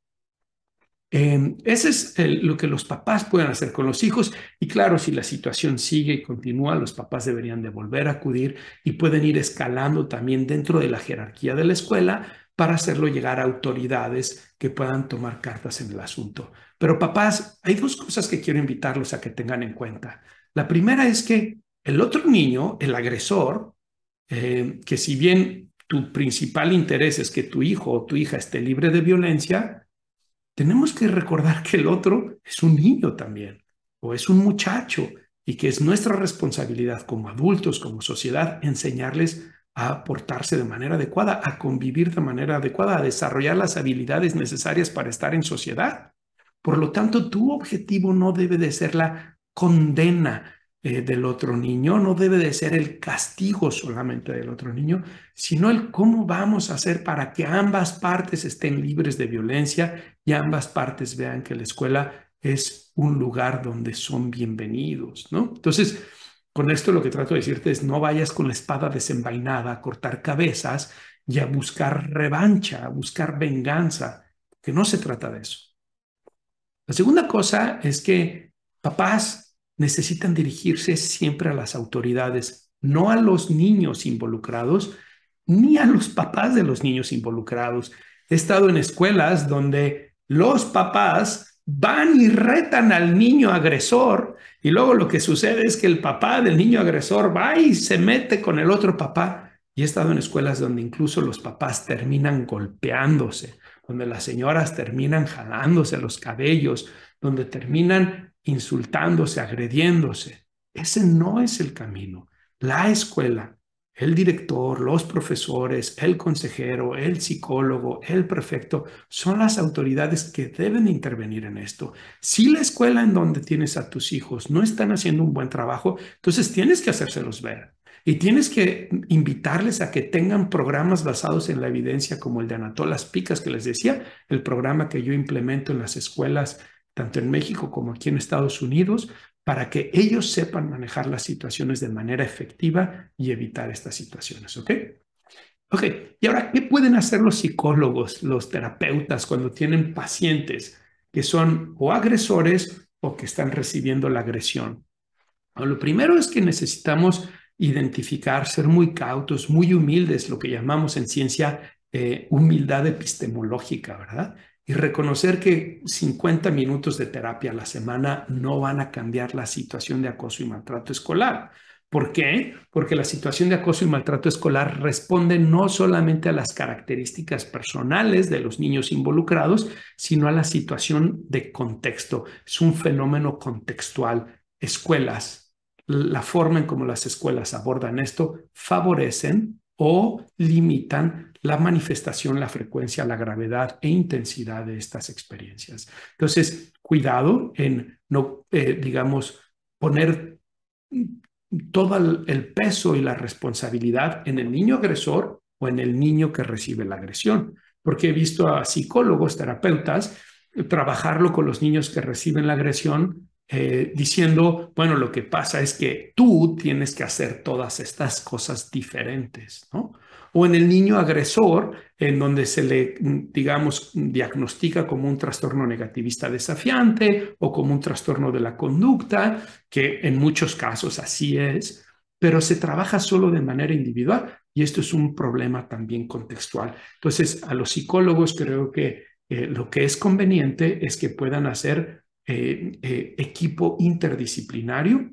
Ese es lo que los papás pueden hacer con los hijos y claro, si la situación sigue y continúa, los papás deberían de volver a acudir y pueden ir escalando también dentro de la jerarquía de la escuela para hacerlo llegar a autoridades que puedan tomar cartas en el asunto. Pero papás, hay dos cosas que quiero invitarlos a que tengan en cuenta. La primera es que el otro niño, el agresor, que si bien tu principal interés es que tu hijo o tu hija esté libre de violencia, tenemos que recordar que el otro es un niño también, o es un muchacho, y que es nuestra responsabilidad como adultos, como sociedad, enseñarles a portarse de manera adecuada, a convivir de manera adecuada, a desarrollar las habilidades necesarias para estar en sociedad. Por lo tanto, tu objetivo no debe de ser la condena del otro niño, no debe de ser el castigo solamente del otro niño, sino el cómo vamos a hacer para que ambas partes estén libres de violencia y ambas partes vean que la escuela es un lugar donde son bienvenidos, ¿no? Entonces, con esto lo que trato de decirte es no vayas con la espada desenvainada a cortar cabezas y a buscar revancha, a buscar venganza, que no se trata de eso. La segunda cosa es que papás necesitan dirigirse siempre a las autoridades, no a los niños involucrados, ni a los papás de los niños involucrados. He estado en escuelas donde los papás van y retan al niño agresor y luego lo que sucede es que el papá del niño agresor va y se mete con el otro papá. Y he estado en escuelas donde incluso los papás terminan golpeándose, donde las señoras terminan jalándose los cabellos, donde terminan insultándose, agrediéndose. Ese no es el camino. La escuela, el director, los profesores, el consejero, el psicólogo, el prefecto, son las autoridades que deben intervenir en esto. Si la escuela en donde tienes a tus hijos no están haciendo un buen trabajo, entonces tienes que hacérselos ver. Y tienes que invitarles a que tengan programas basados en la evidencia como el de Anató las Picas que les decía, el programa que yo implemento en las escuelas, tanto en México como aquí en Estados Unidos, para que ellos sepan manejar las situaciones de manera efectiva y evitar estas situaciones, ¿ok? Ok, y ahora, ¿qué pueden hacer los psicólogos, los terapeutas cuando tienen pacientes que son o agresores o que están recibiendo la agresión? Bueno, lo primero es que necesitamos identificar, ser muy cautos, muy humildes, lo que llamamos en ciencia humildad epistemológica, ¿verdad? Y reconocer que 50 minutos de terapia a la semana no van a cambiar la situación de acoso y maltrato escolar. ¿Por qué? Porque la situación de acoso y maltrato escolar responde no solamente a las características personales de los niños involucrados, sino a la situación de contexto. Es un fenómeno contextual. Escuelas, la forma en cómo las escuelas abordan esto favorecen o limitan la manifestación, la frecuencia, la gravedad e intensidad de estas experiencias. Entonces, cuidado en no, digamos, poner todo el peso y la responsabilidad en el niño agresor o en el niño que recibe la agresión. Porque he visto a psicólogos, terapeutas, trabajarlo con los niños que reciben la agresión, diciendo, bueno, lo que pasa es que tú tienes que hacer todas estas cosas diferentes, ¿no? O en el niño agresor, en donde se le, digamos, diagnostica como un trastorno negativista desafiante o como un trastorno de la conducta, que en muchos casos así es, pero se trabaja solo de manera individual y esto es un problema también contextual. Entonces, a los psicólogos creo que lo que es conveniente es que puedan hacer equipo interdisciplinario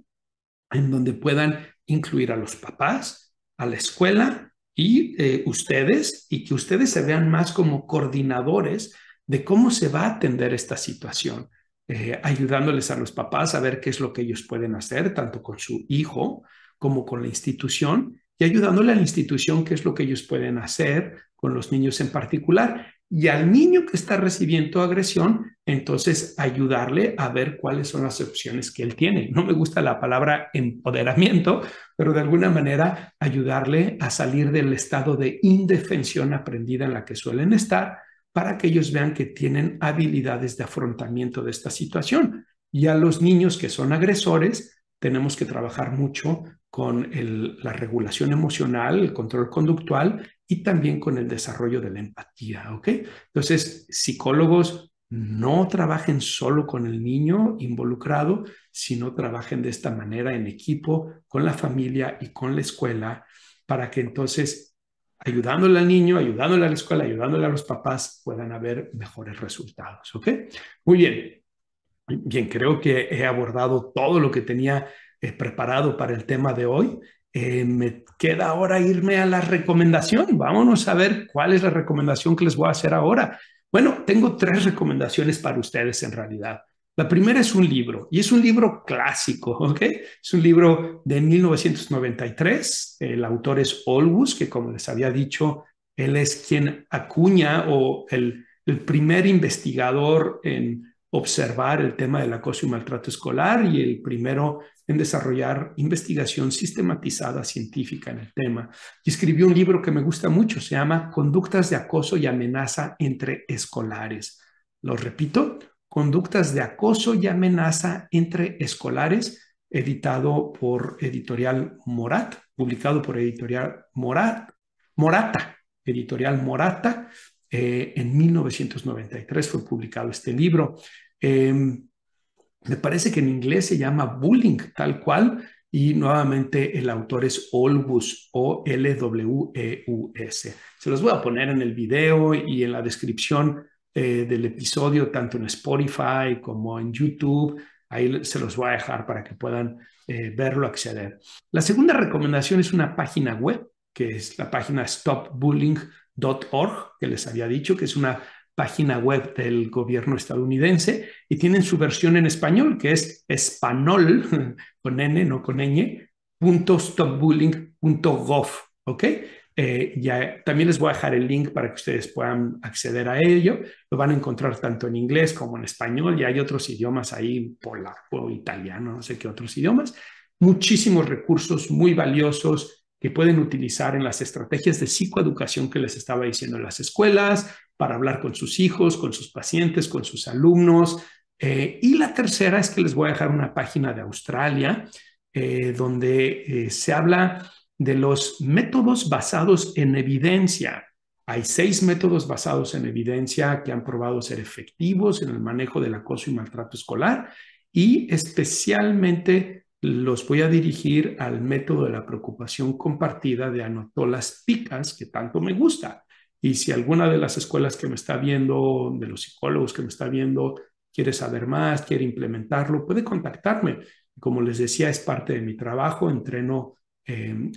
en donde puedan incluir a los papás, a la escuela y ustedes, y que ustedes se vean más como coordinadores de cómo se va a atender esta situación, ayudándoles a los papás a ver qué es lo que ellos pueden hacer, tanto con su hijo como con la institución, y ayudándole a la institución qué es lo que ellos pueden hacer con los niños en particular. Y al niño que está recibiendo agresión, entonces ayudarle a ver cuáles son las opciones que él tiene. No me gusta la palabra empoderamiento, pero de alguna manera ayudarle a salir del estado de indefensión aprendida en la que suelen estar para que ellos vean que tienen habilidades de afrontamiento de esta situación. Y a los niños que son agresores, tenemos que trabajar mucho con la regulación emocional, el control conductual y también con el desarrollo de la empatía, ¿ok? Entonces, psicólogos no trabajen solo con el niño involucrado, sino trabajen de esta manera en equipo con la familia y con la escuela para que entonces, ayudándole al niño, ayudándole a la escuela, ayudándole a los papás, puedan haber mejores resultados, ¿ok? Muy bien. Bien, creo que he abordado todo lo que tenía preparado para el tema de hoy. Me queda ahora irme a la recomendación. Vámonos a ver cuál es la recomendación que les voy a hacer ahora. Bueno, tengo tres recomendaciones para ustedes en realidad. La primera es un libro, y es un libro clásico, ¿ok? Es un libro de 1993. El autor es Olbus, que como les había dicho, él es quien acuña o el primer investigador en observar el tema del acoso y maltrato escolar y el primero en desarrollar investigación sistematizada científica en el tema. Y escribió un libro que me gusta mucho, se llama Conductas de acoso y amenaza entre escolares. Lo repito, Conductas de acoso y amenaza entre escolares, editado por Editorial Morat, publicado por Editorial Morata, Editorial Morata. En 1993 fue publicado este libro. Me parece que en inglés se llama Bullying, tal cual, y nuevamente el autor es Olweus, O-L-W-E-U-S. Se los voy a poner en el video y en la descripción del episodio, tanto en Spotify como en YouTube. Ahí se los voy a dejar para que puedan verlo, acceder. La segunda recomendación es una página web, que es la página stopbullying.org, que les había dicho, que es una página web del gobierno estadounidense y tienen su versión en español, que es espanol, con N, no con ñ, .stopbullying.gov, ¿ok? Ya, también les voy a dejar el link para que ustedes puedan acceder a ello. Lo van a encontrar tanto en inglés como en español y hay otros idiomas ahí, polaco, italiano, no sé qué otros idiomas. Muchísimos recursos muy valiosos que pueden utilizar en las estrategias de psicoeducación que les estaba diciendo en las escuelas, para hablar con sus hijos, con sus pacientes, con sus alumnos, Y la tercera es que les voy a dejar una página de Australia donde se habla de los métodos basados en evidencia. Hay 6 métodos basados en evidencia que han probado ser efectivos en el manejo del acoso y maltrato escolar, y especialmente los voy a dirigir al método de la preocupación compartida de Anatolas Pikas, que tanto me gusta. Y si alguna de las escuelas que me está viendo, de los psicólogos que me está viendo, quiere saber más, quiere implementarlo, puede contactarme. Como les decía, es parte de mi trabajo. Entreno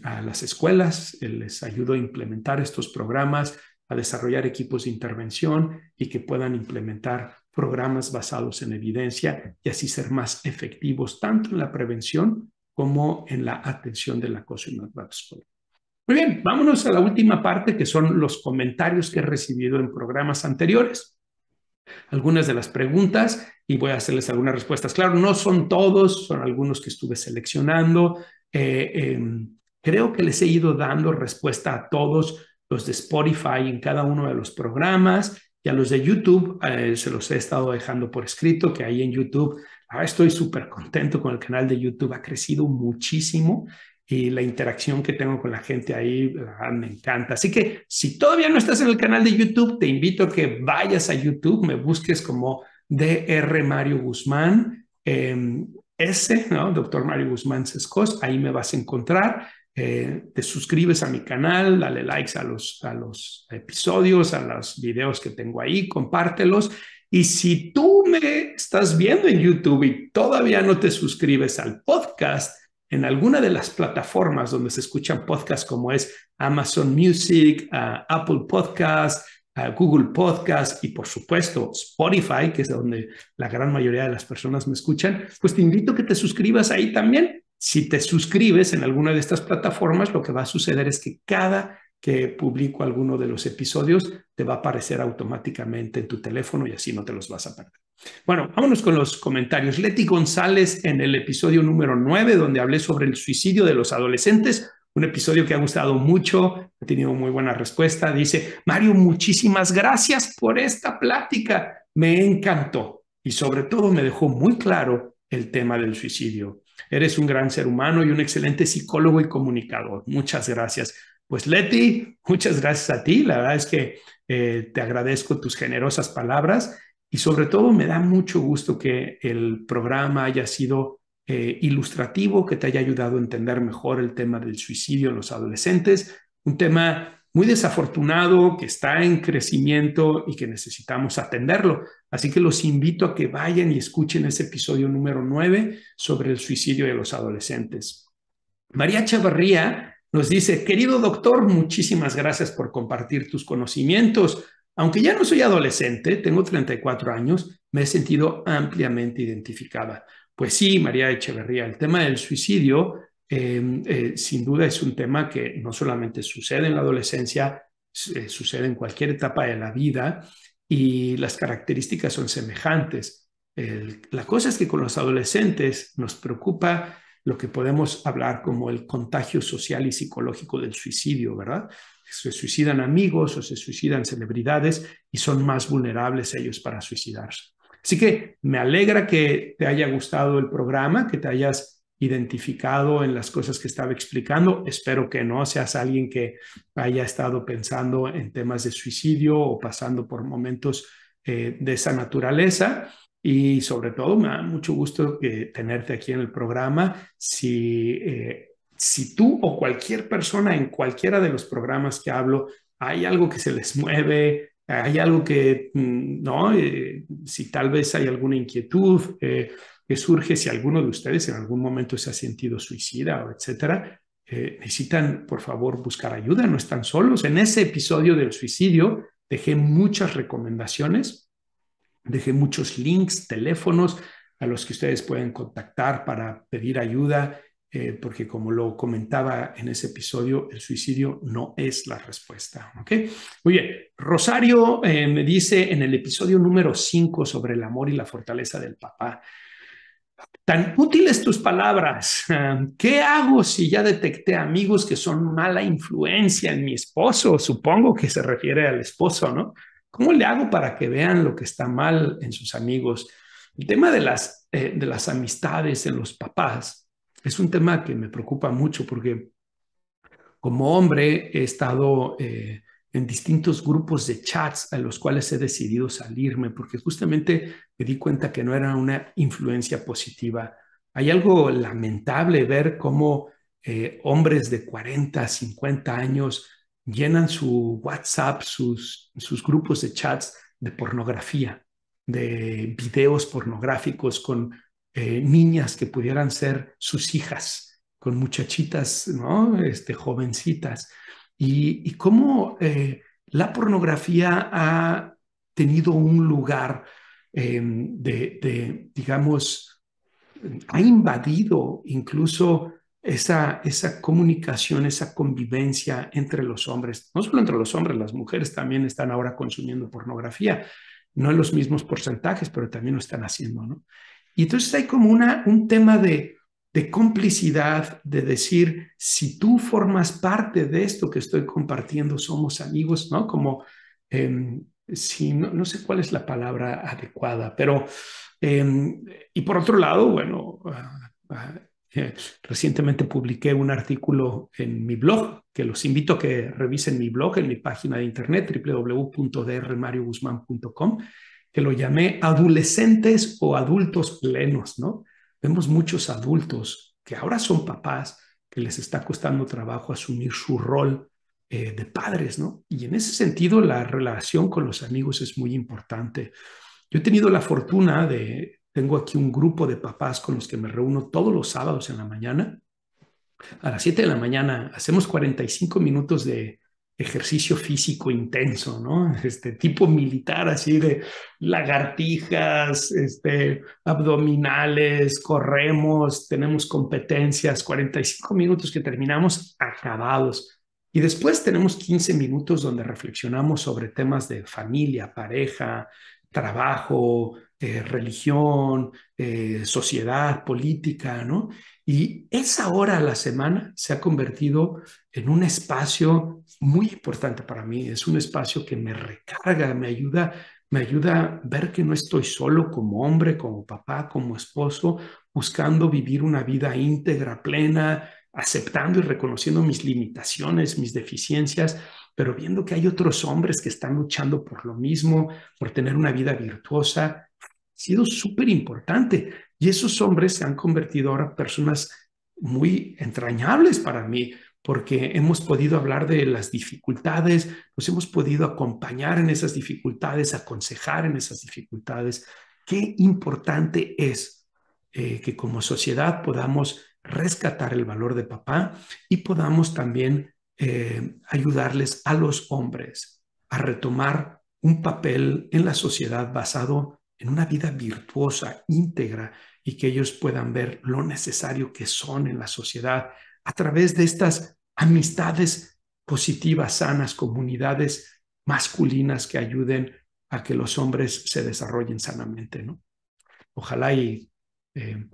a las escuelas, les ayudo a implementar estos programas, a desarrollar equipos de intervención y que puedan implementar programas basados en evidencia y así ser más efectivos tanto en la prevención como en la atención del acoso y maltrato escolar. Muy bien, vámonos a la última parte, que son los comentarios que he recibido en programas anteriores. Algunas de las preguntas y voy a hacerles algunas respuestas. Claro, no son todos, son algunos que estuve seleccionando. Creo que les he ido dando respuesta a todos los de Spotify en cada uno de los programas, y a los de YouTube se los he estado dejando por escrito, que ahí en YouTube estoy súper contento con el canal de YouTube, ha crecido muchísimo y la interacción que tengo con la gente ahí me encanta. Así que si todavía no estás en el canal de YouTube, te invito a que vayas a YouTube, me busques como Dr. Mario Guzmán, ¿no? Dr. Mario Guzmán Sescos, ahí me vas a encontrar. Te suscribes a mi canal, dale likes a los episodios, a los videos que tengo ahí, compártelos. Y si tú me estás viendo en YouTube y todavía no te suscribes al podcast, en alguna de las plataformas donde se escuchan podcasts, como es Amazon Music, Apple Podcasts, Google Podcasts y por supuesto Spotify, que es donde la gran mayoría de las personas me escuchan, pues te invito a que te suscribas ahí también. Si te suscribes en alguna de estas plataformas, lo que va a suceder es que cada que publico alguno de los episodios te va a aparecer automáticamente en tu teléfono y así no te los vas a perder. Bueno, vámonos con los comentarios. Leti González en el episodio número 9, donde hablé sobre el suicidio de los adolescentes, un episodio que ha gustado mucho, ha tenido muy buena respuesta. Dice: Mario, muchísimas gracias por esta plática, me encantó y sobre todo me dejó muy claro el tema del suicidio. Eres un gran ser humano y un excelente psicólogo y comunicador. Muchas gracias. Pues Leti, muchas gracias a ti. La verdad es que te agradezco tus generosas palabras y sobre todo me da mucho gusto que el programa haya sido ilustrativo, que te haya ayudado a entender mejor el tema del suicidio en los adolescentes, un tema muy desafortunado que está en crecimiento y que necesitamos atenderlo. Así que los invito a que vayan y escuchen ese episodio número 9 sobre el suicidio de los adolescentes. María Chavarría nos dice: querido doctor, muchísimas gracias por compartir tus conocimientos. Aunque ya no soy adolescente, tengo 34 años, me he sentido ampliamente identificada. Pues sí, María Echeverría, el tema del suicidio sin duda es un tema que no solamente sucede en la adolescencia, sucede en cualquier etapa de la vida y las características son semejantes. La cosa es que con los adolescentes nos preocupa lo que podemos hablar como el contagio social y psicológico del suicidio, ¿verdad? Se suicidan amigos o se suicidan celebridades y son más vulnerables ellos para suicidarse. Así que me alegra que te haya gustado el programa, que te hayas identificado en las cosas que estaba explicando. Espero que no seas alguien que haya estado pensando en temas de suicidio o pasando por momentos de esa naturaleza. Y sobre todo me da mucho gusto tenerte aquí en el programa. Si tú o cualquier persona en cualquiera de los programas que hablo, hay algo que se les mueve, hay algo que, ¿no? Si tal vez hay alguna inquietud que surge, si alguno de ustedes en algún momento se ha sentido suicida o etcétera, necesitan, por favor, buscar ayuda, no están solos. En ese episodio del suicidio dejé muchas recomendaciones. Dejé muchos links, teléfonos a los que ustedes pueden contactar para pedir ayuda, porque como lo comentaba en ese episodio, el suicidio no es la respuesta. ¿Okay? Muy bien. Rosario me dice en el episodio número 5 sobre el amor y la fortaleza del papá: tan útiles tus palabras. ¿Qué hago si ya detecté amigos que son mala influencia en mi esposo? Supongo que se refiere al esposo, ¿no? ¿Cómo le hago para que vean lo que está mal en sus amigos? El tema de las amistades en los papás es un tema que me preocupa mucho porque como hombre he estado en distintos grupos de chats a los cuales he decidido salirme porque justamente me di cuenta que no era una influencia positiva. Hay algo lamentable ver cómo hombres de 40, 50 años llenan su WhatsApp, sus grupos de chats de pornografía, de videos pornográficos con niñas que pudieran ser sus hijas, con muchachitas, ¿no? Jovencitas. Y cómo la pornografía ha tenido un lugar digamos, ha invadido incluso esa comunicación, esa convivencia entre los hombres, no solo entre los hombres, las mujeres también están ahora consumiendo pornografía, no en los mismos porcentajes, pero también lo están haciendo, ¿no? Y entonces hay como un tema de complicidad, de decir, si tú formas parte de esto que estoy compartiendo, somos amigos, ¿no? Como, si no sé cuál es la palabra adecuada, pero y por otro lado, bueno, recientemente publiqué un artículo en mi blog, que los invito a que revisen mi blog en mi página de internet, www.drmarioguzman.com, que lo llamé adolescentes o adultos plenos, ¿no? Vemos muchos adultos que ahora son papás, que les está costando trabajo asumir su rol de padres, ¿no? Y en ese sentido, la relación con los amigos es muy importante. Yo he tenido la fortuna tengo aquí un grupo de papás con los que me reúno todos los sábados en la mañana. A las 7 de la mañana hacemos 45 minutos de ejercicio físico intenso, ¿no? Tipo militar, así de lagartijas, abdominales, corremos, tenemos competencias, 45 minutos que terminamos acabados. Y después tenemos 15 minutos donde reflexionamos sobre temas de familia, pareja, trabajo, religión, sociedad, política, ¿no? Y esa hora a la semana se ha convertido en un espacio muy importante para mí. Es un espacio que me recarga, me ayuda a ver que no estoy solo como hombre, como papá, como esposo, buscando vivir una vida íntegra, plena, aceptando y reconociendo mis limitaciones, mis deficiencias, pero viendo que hay otros hombres que están luchando por lo mismo, por tener una vida virtuosa. Ha sido súper importante. Y esos hombres se han convertido ahora en personas muy entrañables para mí, porque hemos podido hablar de las dificultades, nos hemos podido acompañar en esas dificultades, aconsejar en esas dificultades. Qué importante es que como sociedad podamos rescatar el valor de papá y podamos también ayudarles a los hombres a retomar un papel en la sociedad basado en una vida virtuosa, íntegra, y que ellos puedan ver lo necesario que son en la sociedad a través de estas amistades positivas, sanas, comunidades masculinas que ayuden a que los hombres se desarrollen sanamente, ¿no? Ojalá y eh,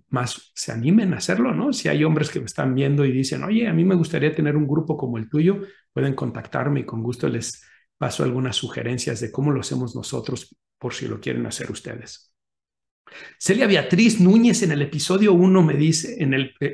más se animen a hacerlo, ¿no? Si hay hombres que me están viendo y dicen, oye, a mí me gustaría tener un grupo como el tuyo, pueden contactarme y con gusto les paso algunas sugerencias de cómo lo hacemos nosotros por si lo quieren hacer ustedes. Celia Beatriz Núñez en el episodio 1 me dice,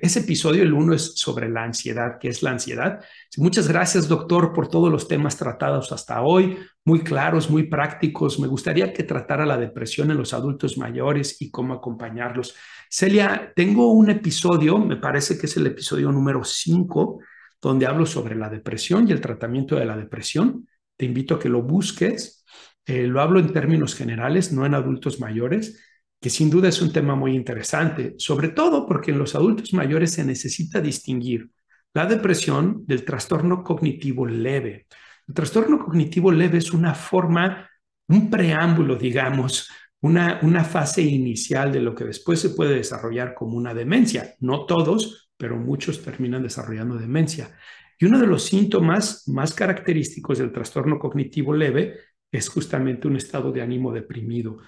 ese episodio, el 1 es sobre la ansiedad, ¿qué es la ansiedad? Muchas gracias, doctor, por todos los temas tratados hasta hoy, muy claros, muy prácticos. Me gustaría que tratara la depresión en los adultos mayores y cómo acompañarlos. Celia, tengo un episodio, me parece que es el episodio número 5, donde hablo sobre la depresión y el tratamiento de la depresión. Te invito a que lo busques. Lo hablo en términos generales, no en adultos mayores, que sin duda es un tema muy interesante, sobre todo porque en los adultos mayores se necesita distinguir la depresión del trastorno cognitivo leve. El trastorno cognitivo leve es una forma, un preámbulo, digamos, una fase inicial de lo que después se puede desarrollar como una demencia. No todos, pero muchos terminan desarrollando demencia. Y uno de los síntomas más característicos del trastorno cognitivo leve es justamente un estado de ánimo deprimido.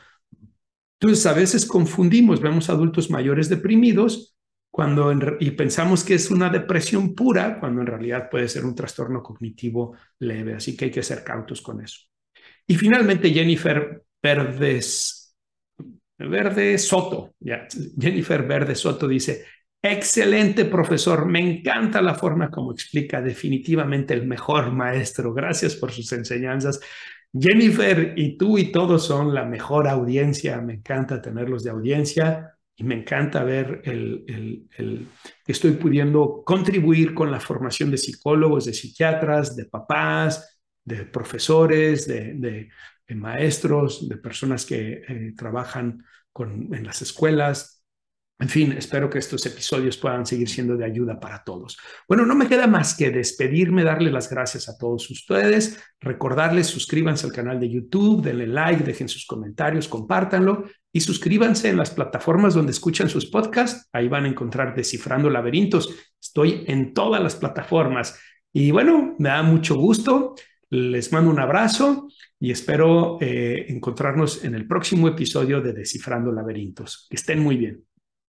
Entonces, a veces confundimos, vemos adultos mayores deprimidos y pensamos que es una depresión pura, cuando en realidad puede ser un trastorno cognitivo leve, así que hay que ser cautos con eso. Y finalmente, Jennifer Verdes, Verde Soto, ya, Jennifer Verde Soto dice, excelente profesor, me encanta la forma como explica, definitivamente el mejor maestro, gracias por sus enseñanzas. Jennifer, y tú y todos son la mejor audiencia, me encanta tenerlos de audiencia y me encanta ver que estoy pudiendo contribuir con la formación de psicólogos, de psiquiatras, de papás, de profesores, de maestros, de personas que trabajan en las escuelas. En fin, espero que estos episodios puedan seguir siendo de ayuda para todos. Bueno, no me queda más que despedirme, darle las gracias a todos ustedes, recordarles, suscríbanse al canal de YouTube, denle like, dejen sus comentarios, compártanlo y suscríbanse en las plataformas donde escuchan sus podcasts. Ahí van a encontrar Descifrando Laberintos. Estoy en todas las plataformas. Y bueno, me da mucho gusto. Les mando un abrazo y espero encontrarnos en el próximo episodio de Descifrando Laberintos. Que estén muy bien.